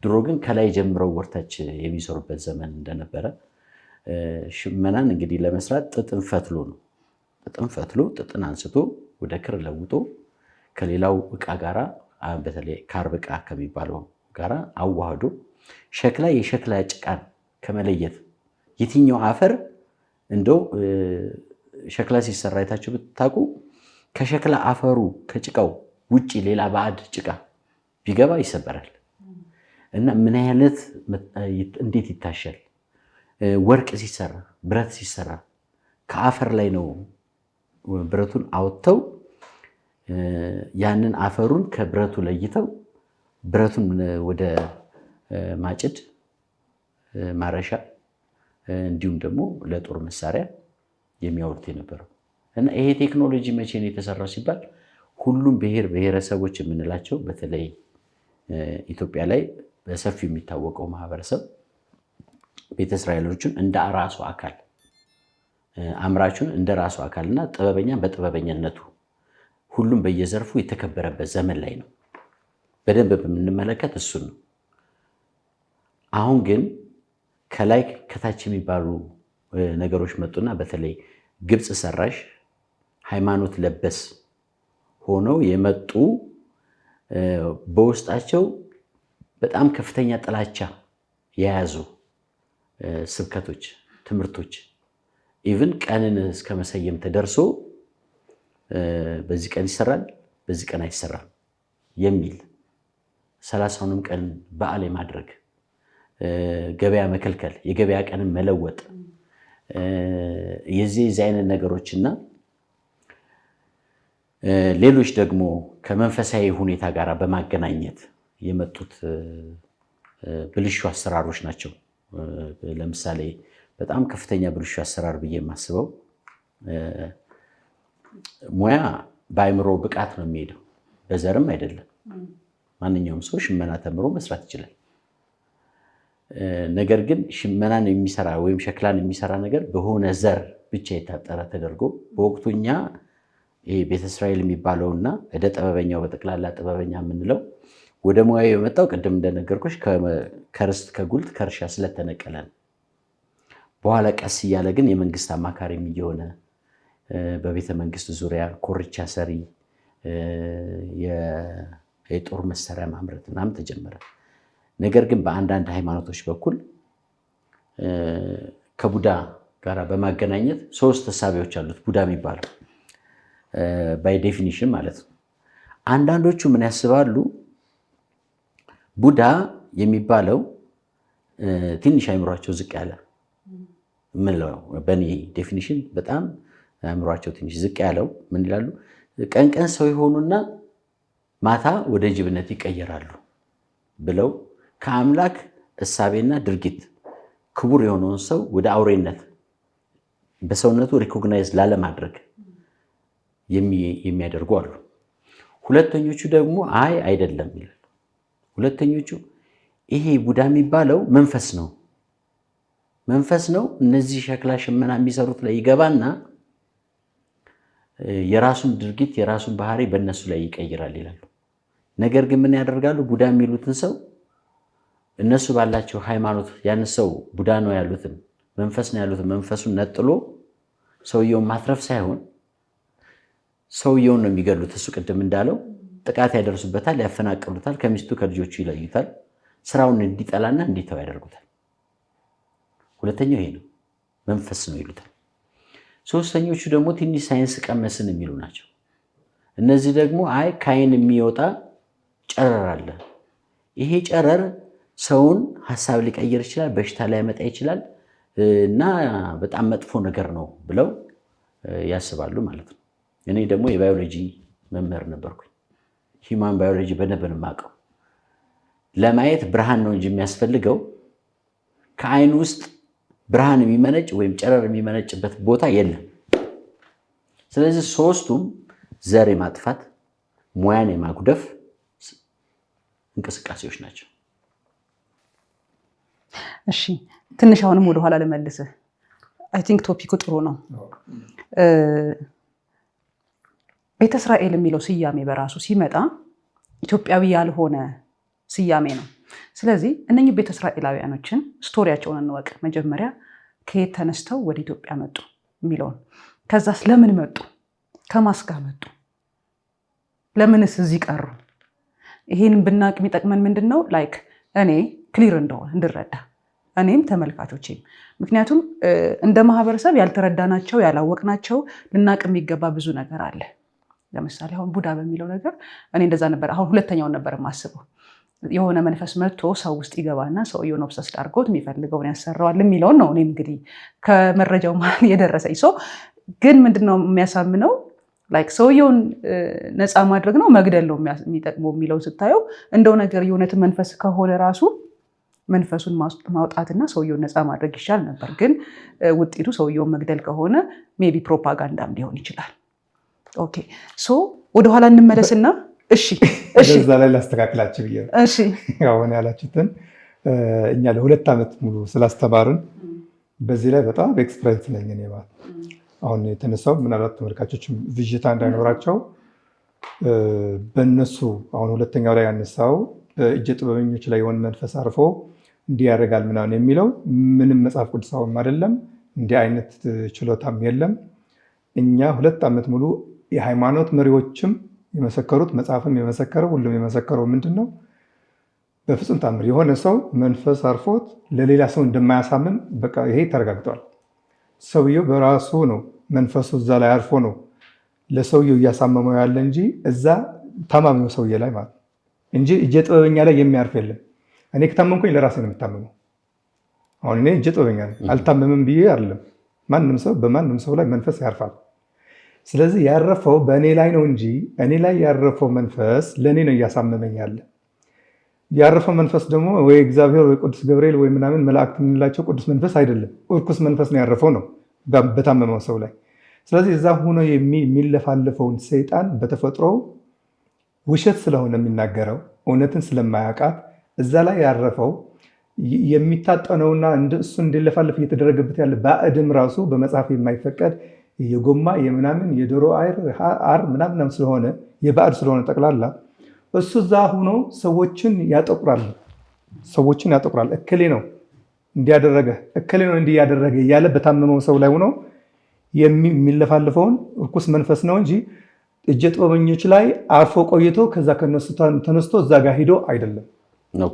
ድሮ ግን ከላይ ጀምረው ወርታች የሚሰሩበት ዘመን እንደነበረ ሽመናን እንግዲህ ለመስራት ጥጥን ፈትሎ ነው። ጥጥን ፈትሎ ጥጥን አንስቶ ወደ ክር ለውጦ ከሌላው እቃ ጋራ በተለይ ካርብ እቃ ከሚባለው ጋራ አዋህዶ ሸክላ የሸክላ ጭቃን ከመለየት የትኛው አፈር እንደው ሸክላ ሲሰራ አይታችሁ ብታውቁ ከሸክላ አፈሩ ከጭቃው ውጪ ሌላ ባዕድ ጭቃ ቢገባ ይሰበራል እና ምን አይነት እንዴት ይታሻል? ወርቅ ሲሰራ ብረት ሲሰራ ከአፈር ላይ ነው ብረቱን አውጥተው ያንን አፈሩን ከብረቱ ለይተው ብረቱን ወደ ማጭድ ማረሻ እንዲሁም ደግሞ ለጦር መሳሪያ የሚያወርት የነበረው እና ይሄ ቴክኖሎጂ መቼ ነው የተሰራው ሲባል ሁሉም ብሔር ብሔረሰቦች የምንላቸው በተለይ ኢትዮጵያ ላይ በሰፊው የሚታወቀው ማህበረሰብ ቤተ እስራኤሎችን እንደ ራሱ አካል አምራቹን እንደ ራሱ አካልና ጥበበኛ በጥበበኛነቱ ሁሉም በየዘርፉ የተከበረበት ዘመን ላይ ነው። በደንብ በምንመለከት እሱን ነው። አሁን ግን ከላይ ከታች የሚባሉ ነገሮች መጡና በተለይ ግብፅ ሰራሽ ሃይማኖት ለበስ ሆነው የመጡ በውስጣቸው በጣም ከፍተኛ ጥላቻ የያዙ ስብከቶች፣ ትምህርቶች ኢቭን ቀንን እስከ መሰየም ተደርሶ በዚህ ቀን ይሰራል፣ በዚህ ቀን አይሰራም የሚል 30ንም ቀን በዓል የማድረግ ገበያ መከልከል፣ የገበያ ቀንን መለወጥ የዚህ አይነት ነገሮችና ሌሎች ደግሞ ከመንፈሳዊ ሁኔታ ጋር በማገናኘት የመጡት ብልሹ አሰራሮች ናቸው። ለምሳሌ በጣም ከፍተኛ ብልሹ አሰራር ብዬ የማስበው ሙያ በአእምሮ ብቃት ነው የሚሄደው፣ በዘርም አይደለም። ማንኛውም ሰው ሽመና ተምሮ መስራት ይችላል። ነገር ግን ሽመናን የሚሰራ ወይም ሸክላን የሚሰራ ነገር በሆነ ዘር ብቻ የታጠረ ተደርጎ በወቅቱ እኛ ቤተ እስራኤል የሚባለውና እደ ጥበበኛው በጠቅላላ ጥበበኛ የምንለው ወደ ሙያው የመጣው ቅድም እንደነገርኩሽ ከርስት ከጉልት ከእርሻ ስለተነቀለ ነው። በኋላ ቀስ እያለ ግን የመንግስት አማካሪም እየሆነ በቤተ መንግስት ዙሪያ ኮርቻ ሰሪ፣ የጦር መሳሪያ ማምረት ምናምን ተጀመረ። ነገር ግን በአንዳንድ ሃይማኖቶች በኩል ከቡዳ ጋር በማገናኘት 3 እሳቤዎች አሉት ቡዳ የሚባለው ባይ ዴፊኒሽን ማለት ነው። አንዳንዶቹ ምን ያስባሉ? ቡዳ የሚባለው ትንሽ አእምሯቸው ዝቅ ያለ ምንለው በእኔ ዴፊኒሽን በጣም አእምሯቸው ትንሽ ዝቅ ያለው ምን ይላሉ? ቀን ቀን ሰው የሆኑና ማታ ወደ ጅብነት ይቀየራሉ ብለው ከአምላክ እሳቤና ድርጊት ክቡር የሆነውን ሰው ወደ አውሬነት በሰውነቱ ሪኮግናይዝ ላለማድረግ የሚያደርጉ አሉ። ሁለተኞቹ ደግሞ አይ አይደለም ይላሉ። ሁለተኞቹ ይሄ ቡዳ የሚባለው መንፈስ ነው፣ መንፈስ ነው። እነዚህ ሸክላ ሽመና የሚሰሩት ላይ ይገባና የራሱን ድርጊት የራሱን ባህሪ በእነሱ ላይ ይቀይራል ይላሉ። ነገር ግን ምን ያደርጋሉ? ቡዳ የሚሉትን ሰው እነሱ ባላቸው ሃይማኖት ያን ሰው ቡዳ ነው ያሉትን መንፈስ ነው ያሉትን መንፈሱን ነጥሎ ሰውየውን ማትረፍ ሳይሆን ሰውየውን ነው የሚገሉት። እሱ ቅድም እንዳለው ጥቃት ያደርሱበታል፣ ያፈናቅሉታል፣ ከሚስቱ ከልጆቹ ይለዩታል፣ ስራውን እንዲጠላና እንዲተው ያደርጉታል። ሁለተኛው ይሄ ነው፣ መንፈስ ነው ይሉታል። ሶስተኞቹ ደግሞ ትንሽ ሳይንስ ቀመስን የሚሉ ናቸው። እነዚህ ደግሞ አይ ከዓይን የሚወጣ ጨረር አለ፣ ይሄ ጨረር ሰውን ሀሳብ ሊቀይር ይችላል፣ በሽታ ሊያመጣ ይችላል እና በጣም መጥፎ ነገር ነው ብለው ያስባሉ ማለት ነው። እኔ ደግሞ የባዮሎጂ መምህር ነበርኩኝ። ሂውማን ባዮሎጂ በደንብ ነው የማውቀው። ለማየት ብርሃን ነው እንጂ የሚያስፈልገው ከዓይን ውስጥ ብርሃን የሚመነጭ ወይም ጨረር የሚመነጭበት ቦታ የለም። ስለዚህ ሶስቱም ዘር የማጥፋት ሙያን የማጉደፍ እንቅስቃሴዎች ናቸው። እሺ ትንሽ አሁንም ወደኋላ ልመልስህ። አይ ቲንክ ቶፒኩ ጥሩ ነው። ቤተ እስራኤል የሚለው ስያሜ በራሱ ሲመጣ ኢትዮጵያዊ ያልሆነ ስያሜ ነው። ስለዚህ እነኚህ ቤተ እስራኤላውያኖችን ስቶሪያቸውን እንወቅ። መጀመሪያ ከየት ተነስተው ወደ ኢትዮጵያ መጡ የሚለውን፣ ከዛስ ለምን መጡ፣ ከማስ ጋር መጡ፣ ለምንስ እዚህ ቀሩ? ይሄንን ብናቅ የሚጠቅመን ምንድን ነው? ላይክ እኔ ክሊር እንደሆነ እንድረዳ እኔም ተመልካቾቼም። ምክንያቱም እንደ ማህበረሰብ ያልተረዳናቸው ያላወቅናቸው ልናቅ የሚገባ ብዙ ነገር አለ። ለምሳሌ አሁን ቡዳ በሚለው ነገር እኔ እንደዛ ነበር። አሁን ሁለተኛውን ነበር የማስበው። የሆነ መንፈስ መጥቶ ሰው ውስጥ ይገባና ሰውየውን ኦብሰስድ አድርጎት የሚፈልገውን ያሰራዋል የሚለውን ነው። እኔም እንግዲህ ከመረጃው መሀል የደረሰኝ ሰው ግን ምንድነው የሚያሳምነው? ላይክ ሰውየውን ነፃ ማድረግ ነው መግደል ነው የሚጠቅመው የሚለውን ስታየው እንደው ነገር የእውነት መንፈስ ከሆነ ራሱ መንፈሱን ማውጣትና ሰውየውን ነፃ ማድረግ ይሻል ነበር። ግን ውጤቱ ሰውየውን መግደል ከሆነ ሜይ ቢ ፕሮፓጋንዳም ሊሆን ይችላል። ኦኬ ሶ ወደኋላ እንመለስና እዛ ላይ ላስተካክላችሁ ብዬ ነው። አሁን ያላችሁትን እኛ ለ2 ዓመት ሙሉ ስላስተማርን በዚህ ላይ በጣም ኤክስፐርት ነኝ እኔ ማለት አሁን የተነሳው ምናልባት ተመልካቾችም ቪዥታ እንዳይኖራቸው በእነሱ አሁን ሁለተኛው ላይ ያነሳው በእጀ ጥበበኞች ላይ የሆነ መንፈስ አርፎ እንዲህ ያደርጋል ምናምን የሚለው ምንም መጽሐፍ ቅዱሳዊም አይደለም፣ እንዲህ አይነት ችሎታም የለም። እኛ 2 ዓመት ሙሉ የሃይማኖት መሪዎችም የመሰከሩት መጽሐፍም የመሰከረው ሁሉም የመሰከረው ምንድን ነው? በፍጹም ታምር የሆነ ሰው መንፈስ አርፎት ለሌላ ሰው እንደማያሳምን በቃ ይሄ ተረጋግጧል። ሰውየው በራሱ ነው መንፈሱ እዛ ላይ አርፎ ነው ለሰውየው እያሳመመው ያለ እንጂ እዛ ታማሚው ሰውዬ ላይ ማለት ነው እንጂ እጀ ጥበበኛ ላይ የሚያርፍ የለም። እኔ ከታመምኩኝ ለራሴ ነው የምታመመው። አሁን እኔ እጀ ጥበበኛ ነኝ አልታመምም ብዬ አይደለም። ማንም ሰው በማንም ሰው ላይ መንፈስ ያርፋል። ስለዚህ ያረፈው በእኔ ላይ ነው እንጂ እኔ ላይ ያረፈው መንፈስ ለእኔ ነው እያሳመመኝ ያለ። ያረፈው መንፈስ ደግሞ ወይ እግዚአብሔር ወይ ቅዱስ ገብርኤል ወይ ምናምን መላእክት የምንላቸው ቅዱስ መንፈስ አይደለም፣ እርኩስ መንፈስ ነው ያረፈው ነው በታመመው ሰው ላይ። ስለዚህ እዛ ሆኖ የሚለፋለፈውን ሰይጣን በተፈጥሮው ውሸት ስለሆነ የሚናገረው እውነትን ስለማያውቃት እዛ ላይ ያረፈው የሚታጠነውና እሱ እንዲለፋለፍ እየተደረገበት ያለ ባዕድም ራሱ በመጽሐፍ የማይፈቀድ የጎማ የምናምን የዶሮ አር ምናምን ስለሆነ የባዕድ ስለሆነ ጠቅላላ እሱ እዛ ሆኖ ሰዎችን ያጠቁራል። እከሌ ነው እንዲያደረገ እከሌ ነው እንዲያደረገ እያለ በታመመው ሰው ላይ ሆኖ የሚለፋለፈውን እርኩስ መንፈስ ነው እንጂ እጀ ጥበበኞች ላይ አርፎ ቆይቶ ከዛ ከነሱ ተነስቶ እዛ ጋር ሂዶ አይደለም።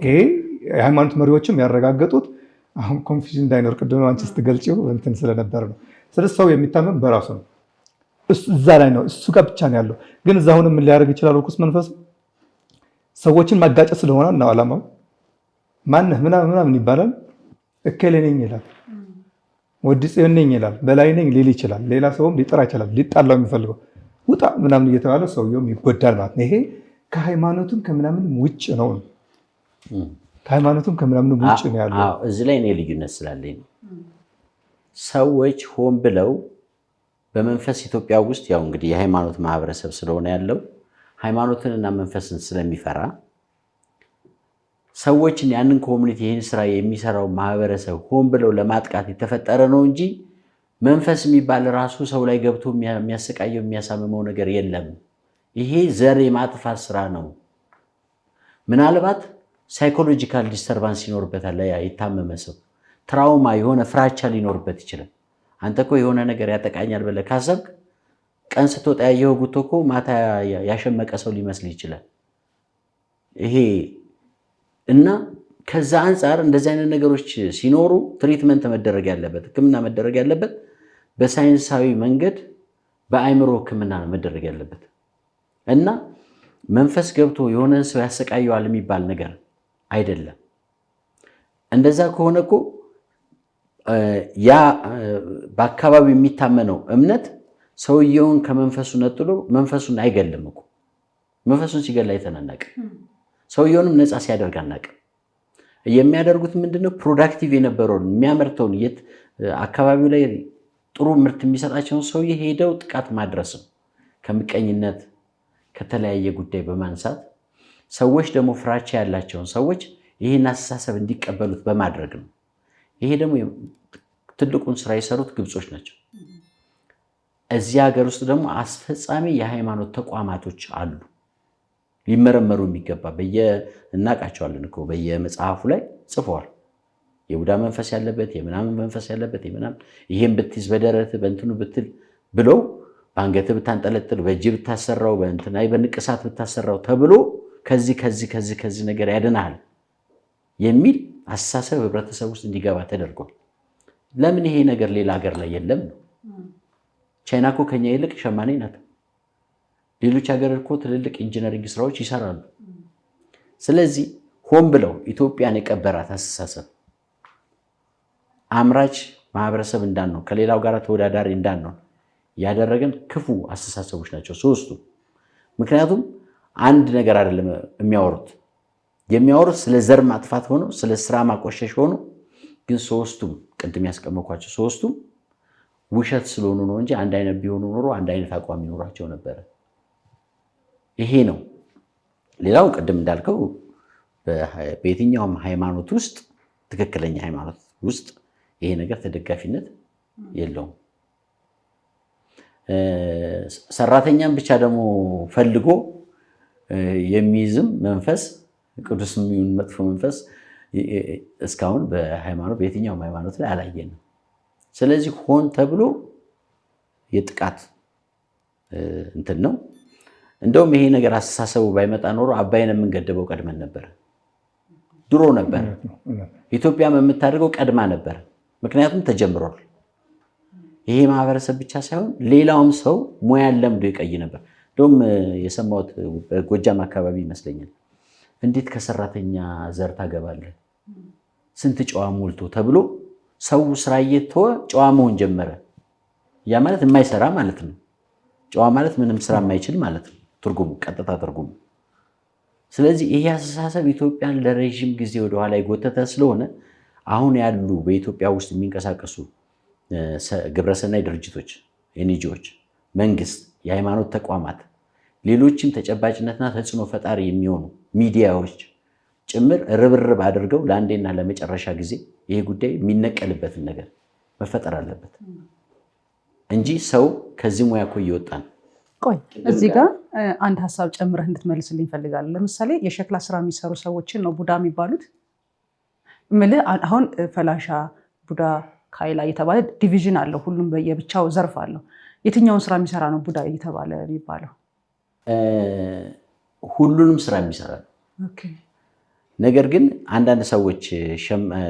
ይሄ የሃይማኖት መሪዎችም ያረጋገጡት አሁን ኮንፊውዥን እንዳይኖር ቅድም አንቺ ስትገልጪው እንትን ስለነበር ነው። ስለዚህ ሰው የሚታመም በራሱ ነው። እዛ ላይ ነው፣ እሱ ጋር ብቻ ነው ያለው። ግን እዛ አሁን ምን ሊያደርግ ይችላል? እርኩስ መንፈስ ሰዎችን ማጋጨት ስለሆነ እና ዓላማው ማነህ ምናምን ይባላል። እከሌ ነኝ ይላል፣ ወዲ ጽዮን ነኝ ይላል፣ በላይ ነኝ ሊል ይችላል። ሌላ ሰውም ሊጠራ ይችላል። ሊጣላው የሚፈልገው ውጣ ምናምን እየተባለ ሰውየውም ይጎዳል ማለት ነው። ይሄ ከሃይማኖቱም ከምናምንም ውጭ ነው። ከሃይማኖቱም ከምናምንም ውጭ ነው ያለው። እዚህ ላይ እኔ ልዩነት ስላለኝ ነው። ሰዎች ሆን ብለው በመንፈስ ኢትዮጵያ ውስጥ ያው እንግዲህ የሃይማኖት ማህበረሰብ ስለሆነ ያለው ሃይማኖትንና መንፈስን ስለሚፈራ ሰዎችን ያንን ኮሚኒቲ ይህን ስራ የሚሰራው ማህበረሰብ ሆን ብለው ለማጥቃት የተፈጠረ ነው እንጂ መንፈስ የሚባል ራሱ ሰው ላይ ገብቶ የሚያሰቃየው የሚያሳምመው ነገር የለም። ይሄ ዘር የማጥፋት ስራ ነው። ምናልባት ሳይኮሎጂካል ዲስተርባንስ ይኖርበታል። የታመመ ሰው ትራውማ የሆነ ፍራቻ ሊኖርበት ይችላል። አንተ እኮ የሆነ ነገር ያጠቃኛል ብለህ ካሰብክ ቀን ስትወጣ ያየኸው ጉቶ እኮ ማታ ያሸመቀ ሰው ሊመስል ይችላል። ይሄ እና ከዛ አንጻር እንደዚህ አይነት ነገሮች ሲኖሩ ትሪትመንት መደረግ ያለበት ሕክምና መደረግ ያለበት በሳይንሳዊ መንገድ በአእምሮ ሕክምና መደረግ ያለበት እና መንፈስ ገብቶ የሆነን ሰው ያሰቃየዋል የሚባል ነገር አይደለም። እንደዛ ከሆነ እኮ ያ በአካባቢው የሚታመነው እምነት ሰውየውን ከመንፈሱ ነጥሎ መንፈሱን አይገልም እኮ። መንፈሱን ሲገል አይተን አናውቅም። ሰውየውንም ነፃ ሲያደርግ አናውቅም። የሚያደርጉት ምንድነው? ፕሮዳክቲቭ የነበረውን የሚያመርተውን አካባቢው ላይ ጥሩ ምርት የሚሰጣቸውን ሰውዬ ሄደው ጥቃት ማድረስ ነው። ከምቀኝነት ከተለያየ ጉዳይ በማንሳት ሰዎች ደግሞ ፍራቻ ያላቸውን ሰዎች ይህን አስተሳሰብ እንዲቀበሉት በማድረግ ነው። ይሄ ደግሞ ትልቁን ስራ የሰሩት ግብጾች ናቸው። እዚህ ሀገር ውስጥ ደግሞ አስፈጻሚ የሃይማኖት ተቋማቶች አሉ፣ ሊመረመሩ የሚገባ እናውቃቸዋለን እኮ በየመጽሐፉ ላይ ጽፈዋል። የቡዳ መንፈስ ያለበት የምናምን መንፈስ ያለበት የምናምን ይሄን ብትይዝ በደረት በእንትኑ ብትል ብለው በአንገት ብታንጠለጥል በእጅ ብታሰራው በእንትናይ በንቅሳት ብታሰራው ተብሎ ከዚህ ነገር ያድናል የሚል አስተሳሰብ ህብረተሰብ ውስጥ እንዲገባ ተደርጓል። ለምን ይሄ ነገር ሌላ ሀገር ላይ የለም ነው? ቻይና እኮ ከኛ ይልቅ ሸማኔ ናት። ሌሎች ሀገር እኮ ትልልቅ ኢንጂነሪንግ ስራዎች ይሰራሉ። ስለዚህ ሆን ብለው ኢትዮጵያን የቀበራት አስተሳሰብ አምራች ማህበረሰብ እንዳንሆን ከሌላው ጋር ተወዳዳሪ እንዳንሆን ያደረገን ክፉ አስተሳሰቦች ናቸው ሶስቱ። ምክንያቱም አንድ ነገር አይደለም የሚያወሩት ስለ ዘር ማጥፋት ሆኖ ስለ ስራ ማቆሸሽ ሆኖ ግን ሶስቱም ቅድም ያስቀመጥኳቸው ሶስቱም ውሸት ስለሆኑ ነው እንጂ አንድ አይነት ቢሆኑ ኖሮ አንድ አይነት አቋም ይኖራቸው ነበረ። ይሄ ነው። ሌላው ቅድም እንዳልከው በየትኛውም ሃይማኖት ውስጥ ትክክለኛ ሃይማኖት ውስጥ ይሄ ነገር ተደጋፊነት የለውም። ሰራተኛም ብቻ ደግሞ ፈልጎ የሚይዝም መንፈስ ቅዱስ የሚሆን መጥፎ መንፈስ እስካሁን በየትኛውም ሃይማኖት ላይ አላየንም። ስለዚህ ሆን ተብሎ የጥቃት እንትን ነው። እንደውም ይሄ ነገር አስተሳሰቡ ባይመጣ ኖሮ አባይን የምንገድበው ቀድመን ነበር። ድሮ ነበር ኢትዮጵያም የምታደርገው ቀድማ ነበር። ምክንያቱም ተጀምሯል። ይሄ ማህበረሰብ ብቻ ሳይሆን ሌላውም ሰው ሙያን ለምዶ ይቀይ ነበር። እንደውም የሰማሁት በጎጃም አካባቢ ይመስለኛል እንዴት ከሰራተኛ ዘር ታገባለህ? ስንት ጨዋ ሞልቶ ተብሎ ሰው ስራ እየተወ ጨዋ መሆን ጀመረ። ያ ማለት የማይሰራ ማለት ነው። ጨዋ ማለት ምንም ስራ የማይችል ማለት ነው ትርጉሙ፣ ቀጥታ ትርጉሙ። ስለዚህ ይሄ አስተሳሰብ ኢትዮጵያን ለረዥም ጊዜ ወደኋላ የጎተተ ስለሆነ አሁን ያሉ በኢትዮጵያ ውስጥ የሚንቀሳቀሱ ግብረሰናይ ድርጅቶች፣ ኤንጂኦዎች፣ መንግስት፣ የሃይማኖት ተቋማት፣ ሌሎችም ተጨባጭነትና ተጽዕኖ ፈጣሪ የሚሆኑ ሚዲያዎች ጭምር ርብርብ አድርገው ለአንዴና ለመጨረሻ ጊዜ ይሄ ጉዳይ የሚነቀልበትን ነገር መፈጠር አለበት እንጂ ሰው ከዚህ ሙያ እኮ እየወጣ ነው። ቆይ እዚህ ጋር አንድ ሀሳብ ጨምረህ እንድትመልስልኝ እፈልጋለሁ። ለምሳሌ የሸክላ ስራ የሚሰሩ ሰዎችን ነው ቡዳ የሚባሉት? እምልህ አሁን ፈላሻ፣ ቡዳ፣ ካይላ እየተባለ ዲቪዥን አለው። ሁሉም የብቻው ዘርፍ አለው። የትኛውን ስራ የሚሰራ ነው ቡዳ እየተባለ የሚባለው? ሁሉንም ስራ የሚሰራ ነው። ነገር ግን አንዳንድ ሰዎች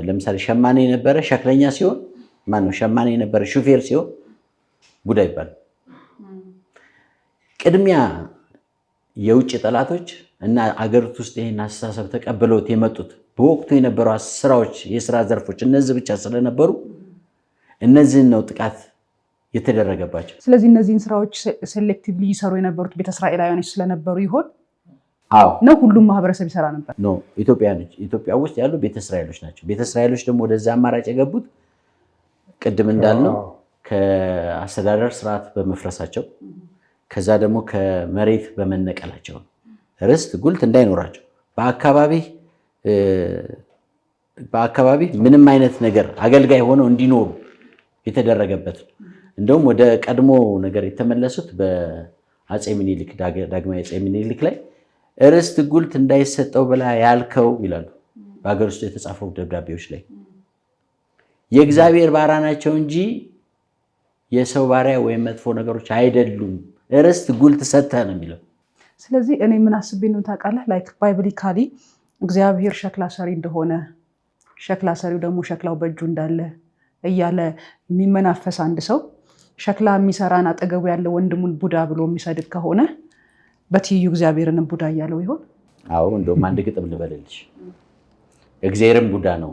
ለምሳሌ ሸማኔ የነበረ ሸክለኛ ሲሆን፣ ማነው ሸማኔ የነበረ ሹፌር ሲሆን ቡዳ ይባላል። ቅድሚያ የውጭ ጠላቶች እና አገሪቱ ውስጥ ይህን አስተሳሰብ ተቀብለውት የመጡት በወቅቱ የነበሩ ስራዎች፣ የስራ ዘርፎች እነዚህ ብቻ ስለነበሩ እነዚህን ነው ጥቃት የተደረገባቸው። ስለዚህ እነዚህን ስራዎች ሴሌክቲቭሊ ይሰሩ የነበሩት ቤተ እስራኤላውያኖች ስለነበሩ ይሆን ነው? ሁሉም ማህበረሰብ ይሰራ ነበር? ኖ፣ ኢትዮጵያ ውስጥ ያሉ ቤተ እስራኤሎች ናቸው። ቤተ እስራኤሎች ደግሞ ወደዛ አማራጭ የገቡት ቅድም እንዳልነው ከአስተዳደር ስርዓት በመፍረሳቸው ከዛ ደግሞ ከመሬት በመነቀላቸው ርስት ጉልት እንዳይኖራቸው በአካባቢ ምንም አይነት ነገር አገልጋይ ሆነው እንዲኖሩ የተደረገበት። እንደውም ወደ ቀድሞ ነገር የተመለሱት በአፄ ምኒልክ ዳግማዊ አፄ ምኒልክ ላይ ርስት ጉልት እንዳይሰጠው ብላ ያልከው ይላሉ በሀገር ውስጥ የተጻፈው ደብዳቤዎች ላይ የእግዚአብሔር ባሪያ ናቸው እንጂ የሰው ባሪያ ወይም መጥፎ ነገሮች አይደሉም፣ ርስት ጉልት ሰጥተህ ነው የሚለው። ስለዚህ እኔ ምን አስቤ ነው ታውቃለህ? ላይክ ባይብሊካሊ እግዚአብሔር ሸክላ ሰሪ እንደሆነ ሸክላ ሰሪው ደግሞ ሸክላው በእጁ እንዳለ እያለ የሚመናፈስ አንድ ሰው ሸክላ የሚሰራን አጠገቡ ያለ ወንድሙን ቡዳ ብሎ የሚሰድብ ከሆነ በትይዩ እግዚአብሔርንም ቡዳ እያለው ይሆን? አዎ፣ እንደውም አንድ ግጥም ልበልልሽ። እግዚአብሔርም ቡዳ ነው፣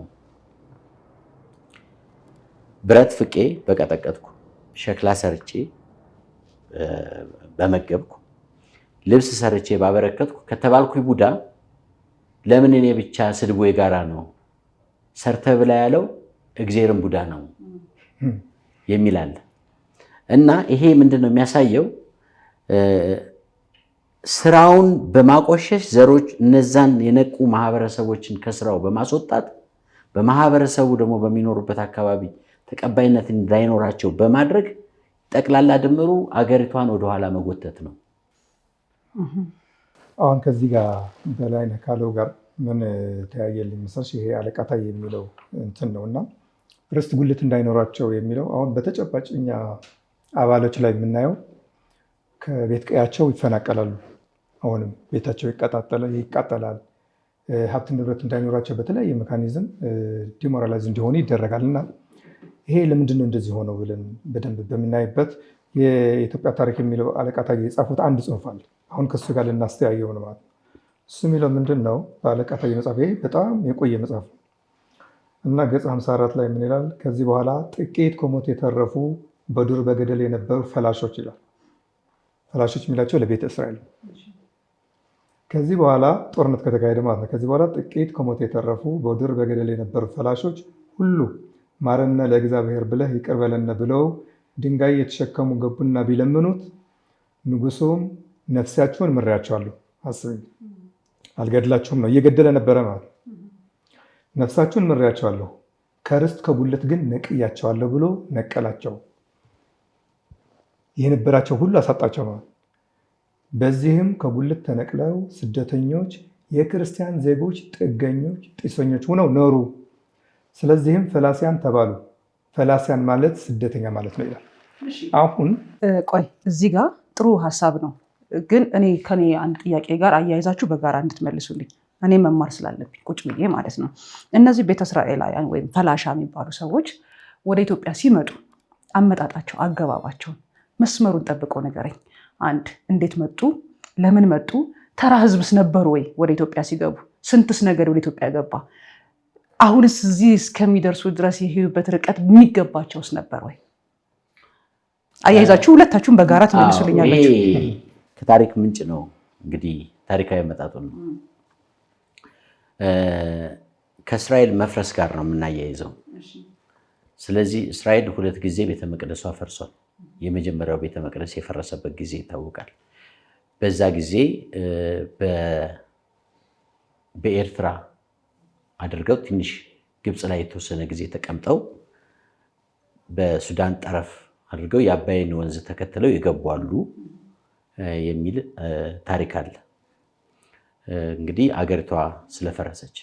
ብረት ፍቄ በቀጠቀጥኩ፣ ሸክላ ሰርቼ በመገብኩ፣ ልብስ ሰርቼ ባበረከትኩ ከተባልኩ ቡዳ ለምን እኔ ብቻ ስድቦ የጋራ ነው? ሰርተ ብላ ያለው እግዚአብሔርም ቡዳ ነው የሚል አለ። እና ይሄ ምንድን ነው የሚያሳየው? ስራውን በማቆሸሽ ዘሮች እነዛን የነቁ ማህበረሰቦችን ከስራው በማስወጣት በማህበረሰቡ ደግሞ በሚኖሩበት አካባቢ ተቀባይነት እንዳይኖራቸው በማድረግ ጠቅላላ ድምሩ አገሪቷን ወደኋላ መጎተት ነው። አሁን ከዚህ ጋር በላይነህ ካለው ጋር ምን ተያየልኝ መሰለሽ? ይሄ አለቃ ታዬ የሚለው እንትን ነው እና ርስት ጉልት እንዳይኖራቸው የሚለው አሁን በተጨባጭ እኛ አባሎች ላይ የምናየው ከቤት ቀያቸው ይፈናቀላሉ። አሁንም ቤታቸው ይቃጠላል። ሀብት ንብረት እንዳይኖራቸው በተለያየ ሜካኒዝም ዲሞራላይዝ እንዲሆኑ ይደረጋል። እና ይሄ ለምንድን ነው እንደዚህ ሆነው ብለን በደንብ በምናይበት የኢትዮጵያ ታሪክ የሚለው አለቃ ታዬ የጻፉት አንድ ጽሑፍ አለ። አሁን ከሱ ጋር ልናስተያየው ነው ማለት ነው። እሱ የሚለው ምንድን ነው? በአለቃ ታዬ መጽሐፍ፣ ይሄ በጣም የቆየ መጽሐፍ እና ገጽ 54 ላይ ምን ይላል? ከዚህ በኋላ ጥቂት ከሞት የተረፉ በዱር በገደል የነበሩ ፈላሾች ይላል። ፈላሾች የሚላቸው ለቤተ እስራኤል። ከዚህ በኋላ ጦርነት ከተካሄደ ማለት ነው። ከዚህ በኋላ ጥቂት ከሞት የተረፉ በዱር በገደል የነበሩ ፈላሾች ሁሉ ማረነ ለእግዚአብሔር ብለህ ይቅር በለን ብለው ድንጋይ የተሸከሙ ገቡና ቢለምኑት ንጉሱም ነፍሳችሁን ምሬያቸዋለሁ፣ አስብ አልገድላችሁም ነው፣ እየገደለ ነበረ ማለት ነው። ነፍሳችሁን ምሬያቸዋለሁ፣ ከርስት ከጉልት ግን ነቅያቸዋለሁ ብሎ ነቀላቸው። የነበራቸው ሁሉ አሳጣቸው ማለት። በዚህም ከጉልት ተነቅለው ስደተኞች፣ የክርስቲያን ዜጎች፣ ጥገኞች፣ ጢሰኞች ሆነው ኖሩ። ስለዚህም ፈላሲያን ተባሉ። ፈላሲያን ማለት ስደተኛ ማለት ነው ይላል። አሁን ቆይ እዚህ ጋር ጥሩ ሀሳብ ነው፣ ግን እኔ ከኔ አንድ ጥያቄ ጋር አያይዛችሁ በጋራ እንድትመልሱልኝ እኔ መማር ስላለብኝ ቁጭ ብዬ ማለት ነው። እነዚህ ቤተ እስራኤላውያን ወይም ፈላሻ የሚባሉ ሰዎች ወደ ኢትዮጵያ ሲመጡ አመጣጣቸው፣ አገባባቸውን መስመሩን ጠብቀው ንገረኝ። አንድ እንዴት መጡ? ለምን መጡ? ተራ ህዝብስ ነበሩ ወይ? ወደ ኢትዮጵያ ሲገቡ ስንትስ ነገር ወደ ኢትዮጵያ ገባ? አሁንስ እዚህ እስከሚደርሱ ድረስ የሄዱበት ርቀት የሚገባቸውስ ነበር ወይ? አያይዛችሁ ሁለታችሁም በጋራ ትመልሱልኛላችሁ። ከታሪክ ምንጭ ነው እንግዲህ ታሪካዊ መጣጡ ነው። ከእስራኤል መፍረስ ጋር ነው የምናያይዘው። ስለዚህ እስራኤል 2 ጊዜ ቤተ መቅደሷ ፈርሷል። የመጀመሪያው ቤተ መቅደስ የፈረሰበት ጊዜ ይታወቃል። በዛ ጊዜ በኤርትራ አድርገው ትንሽ ግብፅ ላይ የተወሰነ ጊዜ ተቀምጠው በሱዳን ጠረፍ አድርገው የአባይን ወንዝ ተከትለው ይገባሉ የሚል ታሪክ አለ። እንግዲህ አገሪቷ ስለፈረሰች።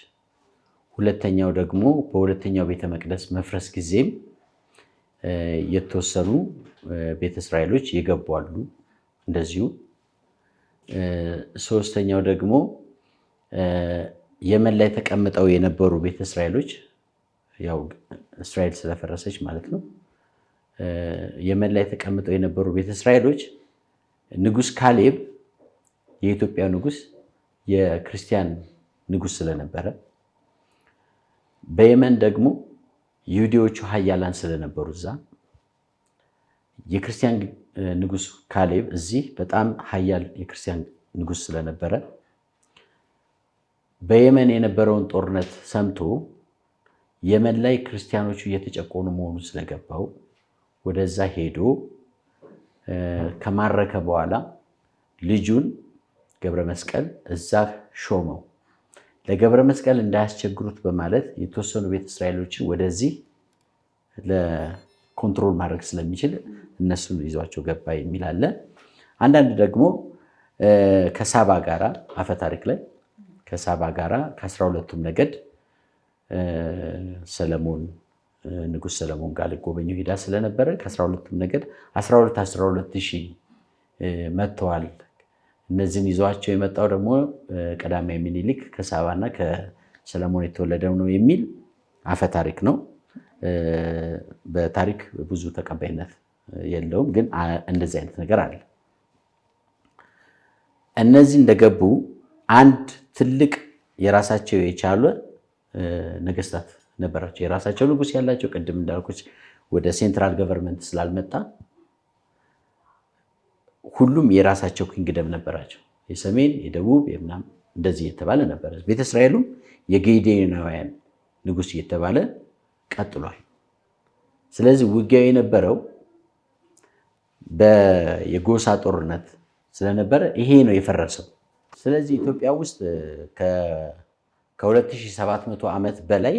ሁለተኛው ደግሞ በሁለተኛው ቤተ መቅደስ መፍረስ ጊዜም የተወሰኑ ቤተ እስራኤሎች ይገባሉ እንደዚሁ። ሶስተኛው ደግሞ የመን ላይ ተቀምጠው የነበሩ ቤተ እስራኤሎች ያው እስራኤል ስለፈረሰች ማለት ነው። የመን ላይ ተቀምጠው የነበሩ ቤተ እስራኤሎች ንጉስ ካሌብ የኢትዮጵያ ንጉስ የክርስቲያን ንጉስ ስለነበረ፣ በየመን ደግሞ ይሁዲዎቹ ሀያላን ስለነበሩ እዛ የክርስቲያን ንጉስ ካሌብ እዚህ በጣም ሀያል የክርስቲያን ንጉስ ስለነበረ በየመን የነበረውን ጦርነት ሰምቶ የመን ላይ ክርስቲያኖቹ እየተጨቆኑ መሆኑን ስለገባው ወደዛ ሄዶ ከማረከ በኋላ ልጁን ገብረ መስቀል እዛ ሾመው። ለገብረ መስቀል እንዳያስቸግሩት በማለት የተወሰኑ ቤተ እስራኤሎችን ወደዚህ ለኮንትሮል ማድረግ ስለሚችል እነሱን ይዟቸው ገባ የሚል አለ። አንዳንድ ደግሞ ከሳባ ጋራ አፈታሪክ ላይ ከሳባ ጋራ ከ12ቱም ነገድ ሰለሞን ንጉስ ሰለሞን ጋር ሊጎበኙ ሄዳ ስለነበረ ከ12ቱም ነገድ 12 ሺህ መጥተዋል። እነዚህን ይዟቸው የመጣው ደግሞ ቀዳማዊ ምኒልክ ከሳባና ከሰለሞን የተወለደው ነው የሚል አፈታሪክ ነው። በታሪክ ብዙ ተቀባይነት የለውም፣ ግን እንደዚህ አይነት ነገር አለ። እነዚህ እንደገቡ አንድ ትልቅ የራሳቸው የቻለ ነገስታት ነበራቸው። የራሳቸው ንጉስ ያላቸው፣ ቅድም እንዳልኩት ወደ ሴንትራል ገቨርንመንት ስላልመጣ ሁሉም የራሳቸው ኪንግደም ነበራቸው። የሰሜን፣ የደቡብ፣ የምናምን እንደዚህ እየተባለ ነበረ። ቤተ እስራኤሉም የጌዴዮናውያን ንጉስ እየተባለ ቀጥሏል። ስለዚህ ውጊያው የነበረው የጎሳ ጦርነት ስለነበረ ይሄ ነው የፈረሰው። ስለዚህ ኢትዮጵያ ውስጥ ከ2700 ዓመት በላይ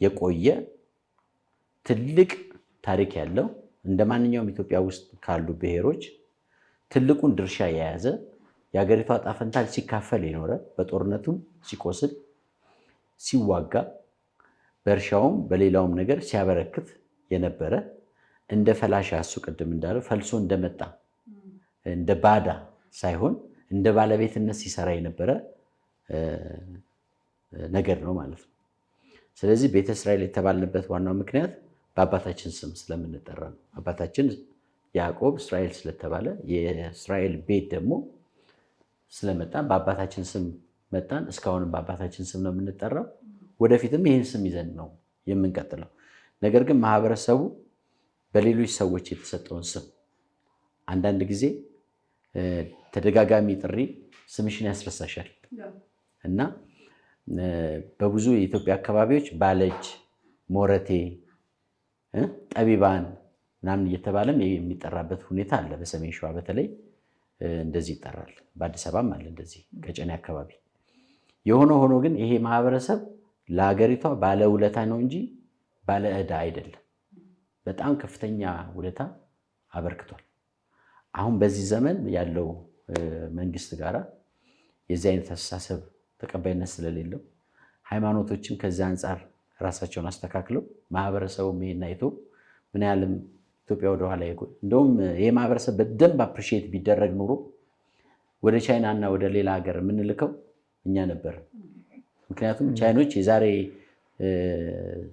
የቆየ ትልቅ ታሪክ ያለው እንደ ማንኛውም ኢትዮጵያ ውስጥ ካሉ ብሔሮች ትልቁን ድርሻ የያዘ የሀገሪቷ ዕጣ ፈንታ ሲካፈል የኖረ በጦርነቱም ሲቆስል ሲዋጋ በእርሻውም በሌላውም ነገር ሲያበረክት የነበረ እንደ ፈላሻ እሱ ቅድም እንዳለው ፈልሶ እንደመጣ እንደ ባዳ ሳይሆን እንደ ባለቤትነት ሲሰራ የነበረ ነገር ነው ማለት ነው። ስለዚህ ቤተ እስራኤል የተባልንበት ዋናው ምክንያት በአባታችን ስም ስለምንጠራ ነው። አባታችን ያዕቆብ እስራኤል ስለተባለ የእስራኤል ቤት ደግሞ ስለመጣን በአባታችን ስም መጣን። እስካሁንም በአባታችን ስም ነው የምንጠራው። ወደፊትም ይህን ስም ይዘን ነው የምንቀጥለው። ነገር ግን ማህበረሰቡ በሌሎች ሰዎች የተሰጠውን ስም አንዳንድ ጊዜ ተደጋጋሚ ጥሪ ስምሽን ያስረሳሻል እና በብዙ የኢትዮጵያ አካባቢዎች ባለጅ፣ ሞረቴ፣ ጠቢባን ምናምን እየተባለም የሚጠራበት ሁኔታ አለ። በሰሜን ሸዋ በተለይ እንደዚህ ይጠራል። በአዲስ አበባም አለ እንደዚህ ቀጨኔ አካባቢ። የሆነ ሆኖ ግን ይሄ ማህበረሰብ ለሀገሪቷ ባለ ውለታ ነው እንጂ ባለ ዕዳ አይደለም። በጣም ከፍተኛ ውለታ አበርክቷል። አሁን በዚህ ዘመን ያለው መንግስት ጋራ የዚህ አይነት አስተሳሰብ ተቀባይነት ስለሌለው ሃይማኖቶችም ከዚህ አንጻር ራሳቸውን አስተካክለው ማህበረሰቡ ይሄን አይቶ ምን ያህልም ኢትዮጵያ ወደኋላ እንደውም ይሄ ማህበረሰብ በደንብ አፕሪሺየት ቢደረግ ኑሮ ወደ ቻይና እና ወደ ሌላ ሀገር የምንልከው እኛ ነበር። ምክንያቱም ቻይኖች የዛሬ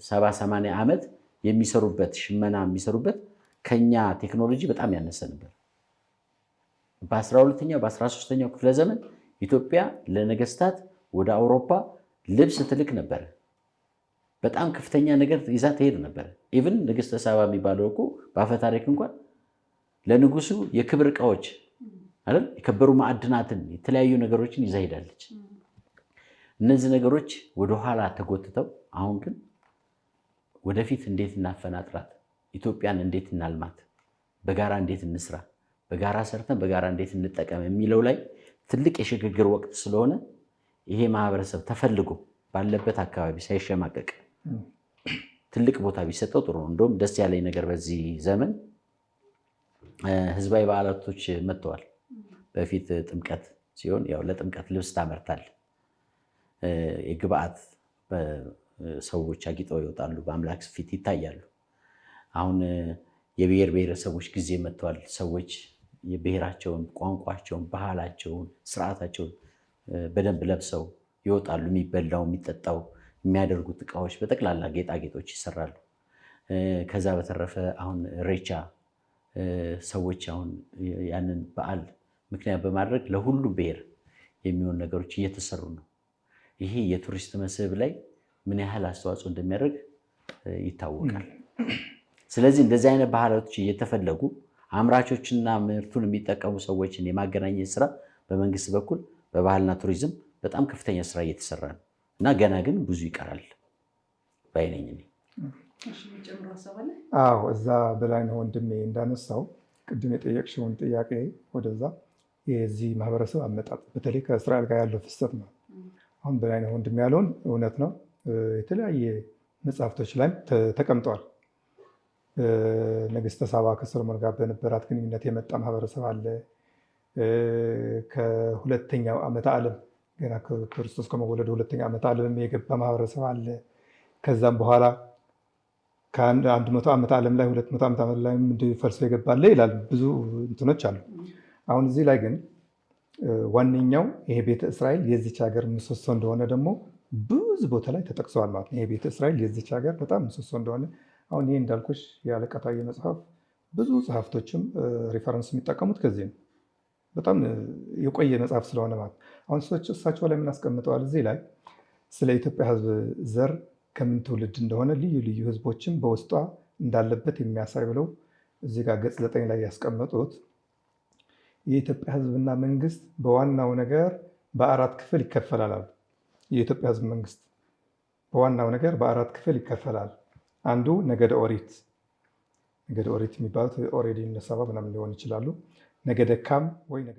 70-80 ዓመት የሚሰሩበት ሽመና የሚሰሩበት ከኛ ቴክኖሎጂ በጣም ያነሰ ነበር። በ12ኛው በ13ኛው ክፍለ ዘመን ኢትዮጵያ ለነገስታት ወደ አውሮፓ ልብስ ትልክ ነበር። በጣም ከፍተኛ ነገር ይዛ ትሄድ ነበር። ኢቭን ንግስተ ሳባ የሚባለው እኮ በአፈ ታሪክ እንኳን ለንጉሱ የክብር ዕቃዎች አይደል የከበሩ ማዕድናትን የተለያዩ ነገሮችን ይዛ ሄዳለች። እነዚህ ነገሮች ወደኋላ ተጎትተው አሁን ግን ወደፊት እንዴት እናፈናጥራት፣ ኢትዮጵያን እንዴት እናልማት፣ በጋራ እንዴት እንስራ፣ በጋራ ሰርተን በጋራ እንዴት እንጠቀም የሚለው ላይ ትልቅ የሽግግር ወቅት ስለሆነ ይሄ ማህበረሰብ ተፈልጎ ባለበት አካባቢ ሳይሸማቀቅ ትልቅ ቦታ ቢሰጠው ጥሩ ነው። እንደውም ደስ ያለኝ ነገር በዚህ ዘመን ህዝባዊ በዓላቶች መጥተዋል። በፊት ጥምቀት ሲሆን ያው ለጥምቀት ልብስ ታመርታል። የግብአት ሰዎች አጊጠው ይወጣሉ፣ በአምላክ ፊት ይታያሉ። አሁን የብሔር ብሔረሰቦች ጊዜ መጥተዋል። ሰዎች የብሔራቸውን፣ ቋንቋቸውን፣ ባህላቸውን፣ ስርዓታቸውን በደንብ ለብሰው ይወጣሉ። የሚበላው፣ የሚጠጣው፣ የሚያደርጉት እቃዎች በጠቅላላ ጌጣጌጦች ይሰራሉ። ከዛ በተረፈ አሁን ኢሬቻ ሰዎች አሁን ያንን በዓል ምክንያት በማድረግ ለሁሉም ብሔር የሚሆኑ ነገሮች እየተሰሩ ነው። ይሄ የቱሪስት መስህብ ላይ ምን ያህል አስተዋጽኦ እንደሚያደርግ ይታወቃል። ስለዚህ እንደዚህ አይነት ባህሎች እየተፈለጉ አምራቾችና ምርቱን የሚጠቀሙ ሰዎችን የማገናኘት ስራ በመንግስት በኩል በባህልና ቱሪዝም በጣም ከፍተኛ ስራ እየተሰራ ነው እና ገና ግን ብዙ ይቀራል ባይነኝ። አዎ እዛ በላይነህ ወንድሜ እንዳነሳው ቅድም የጠየቅሽውን ጥያቄ ወደዛ የዚህ ማህበረሰብ አመጣጥ በተለይ ከእስራኤል ጋር ያለው ፍሰት ነው። አሁን በላይነህ ወንድሜ ያለውን እውነት ነው። የተለያየ መጽሐፍቶች ላይም ተቀምጠዋል። ንግስተ ሳባ ከሰሎሞን ጋር በነበራት ግንኙነት የመጣ ማህበረሰብ አለ። ከሁለተኛው ዓመተ ዓለም ገና ክርስቶስ ከመወለዱ ሁለተኛው ዓመተ ዓለም የገባ ማህበረሰብ አለ። ከዛም በኋላ ከ100 ዓመተ ዓለም ላይ 200 ዓመተ ዓለም ላይ እንዲፈልሶ የገባለ ይላል። ብዙ እንትኖች አሉ። አሁን እዚህ ላይ ግን ዋነኛው ይሄ ቤተ እስራኤል የዚች ሀገር ምሰሶ እንደሆነ ደግሞ ብዙ ቦታ ላይ ተጠቅሰዋል ማለት ነው። ይሄ ቤተ እስራኤል የዚች ሀገር በጣም ምሰሶ እንደሆነ አሁን ይሄ እንዳልኩሽ የአለቃ ታዬ መጽሐፍ ብዙ ጸሐፍቶችም ሪፈረንስ የሚጠቀሙት ከዚህ ነው። በጣም የቆየ መጽሐፍ ስለሆነ ማለት አሁን እሳቸው ላይ የምናስቀምጠዋል እዚህ ላይ ስለ ኢትዮጵያ ሕዝብ ዘር ከምን ትውልድ እንደሆነ ልዩ ልዩ ሕዝቦችን በውስጧ እንዳለበት የሚያሳይ ብለው እዚህ ጋር ገጽ 9 ላይ ያስቀመጡት የኢትዮጵያ ሕዝብና መንግስት በዋናው ነገር በ4 ክፍል ይከፈላል አሉ። የኢትዮጵያ ሕዝብ መንግስት በዋናው ነገር በ4 ክፍል ይከፈላል። አንዱ ነገደ ኦሪት የሚባሉት ኦሬዲ እነሰባ ምናምን ሊሆን ይችላሉ። ነገደ ካም ወይ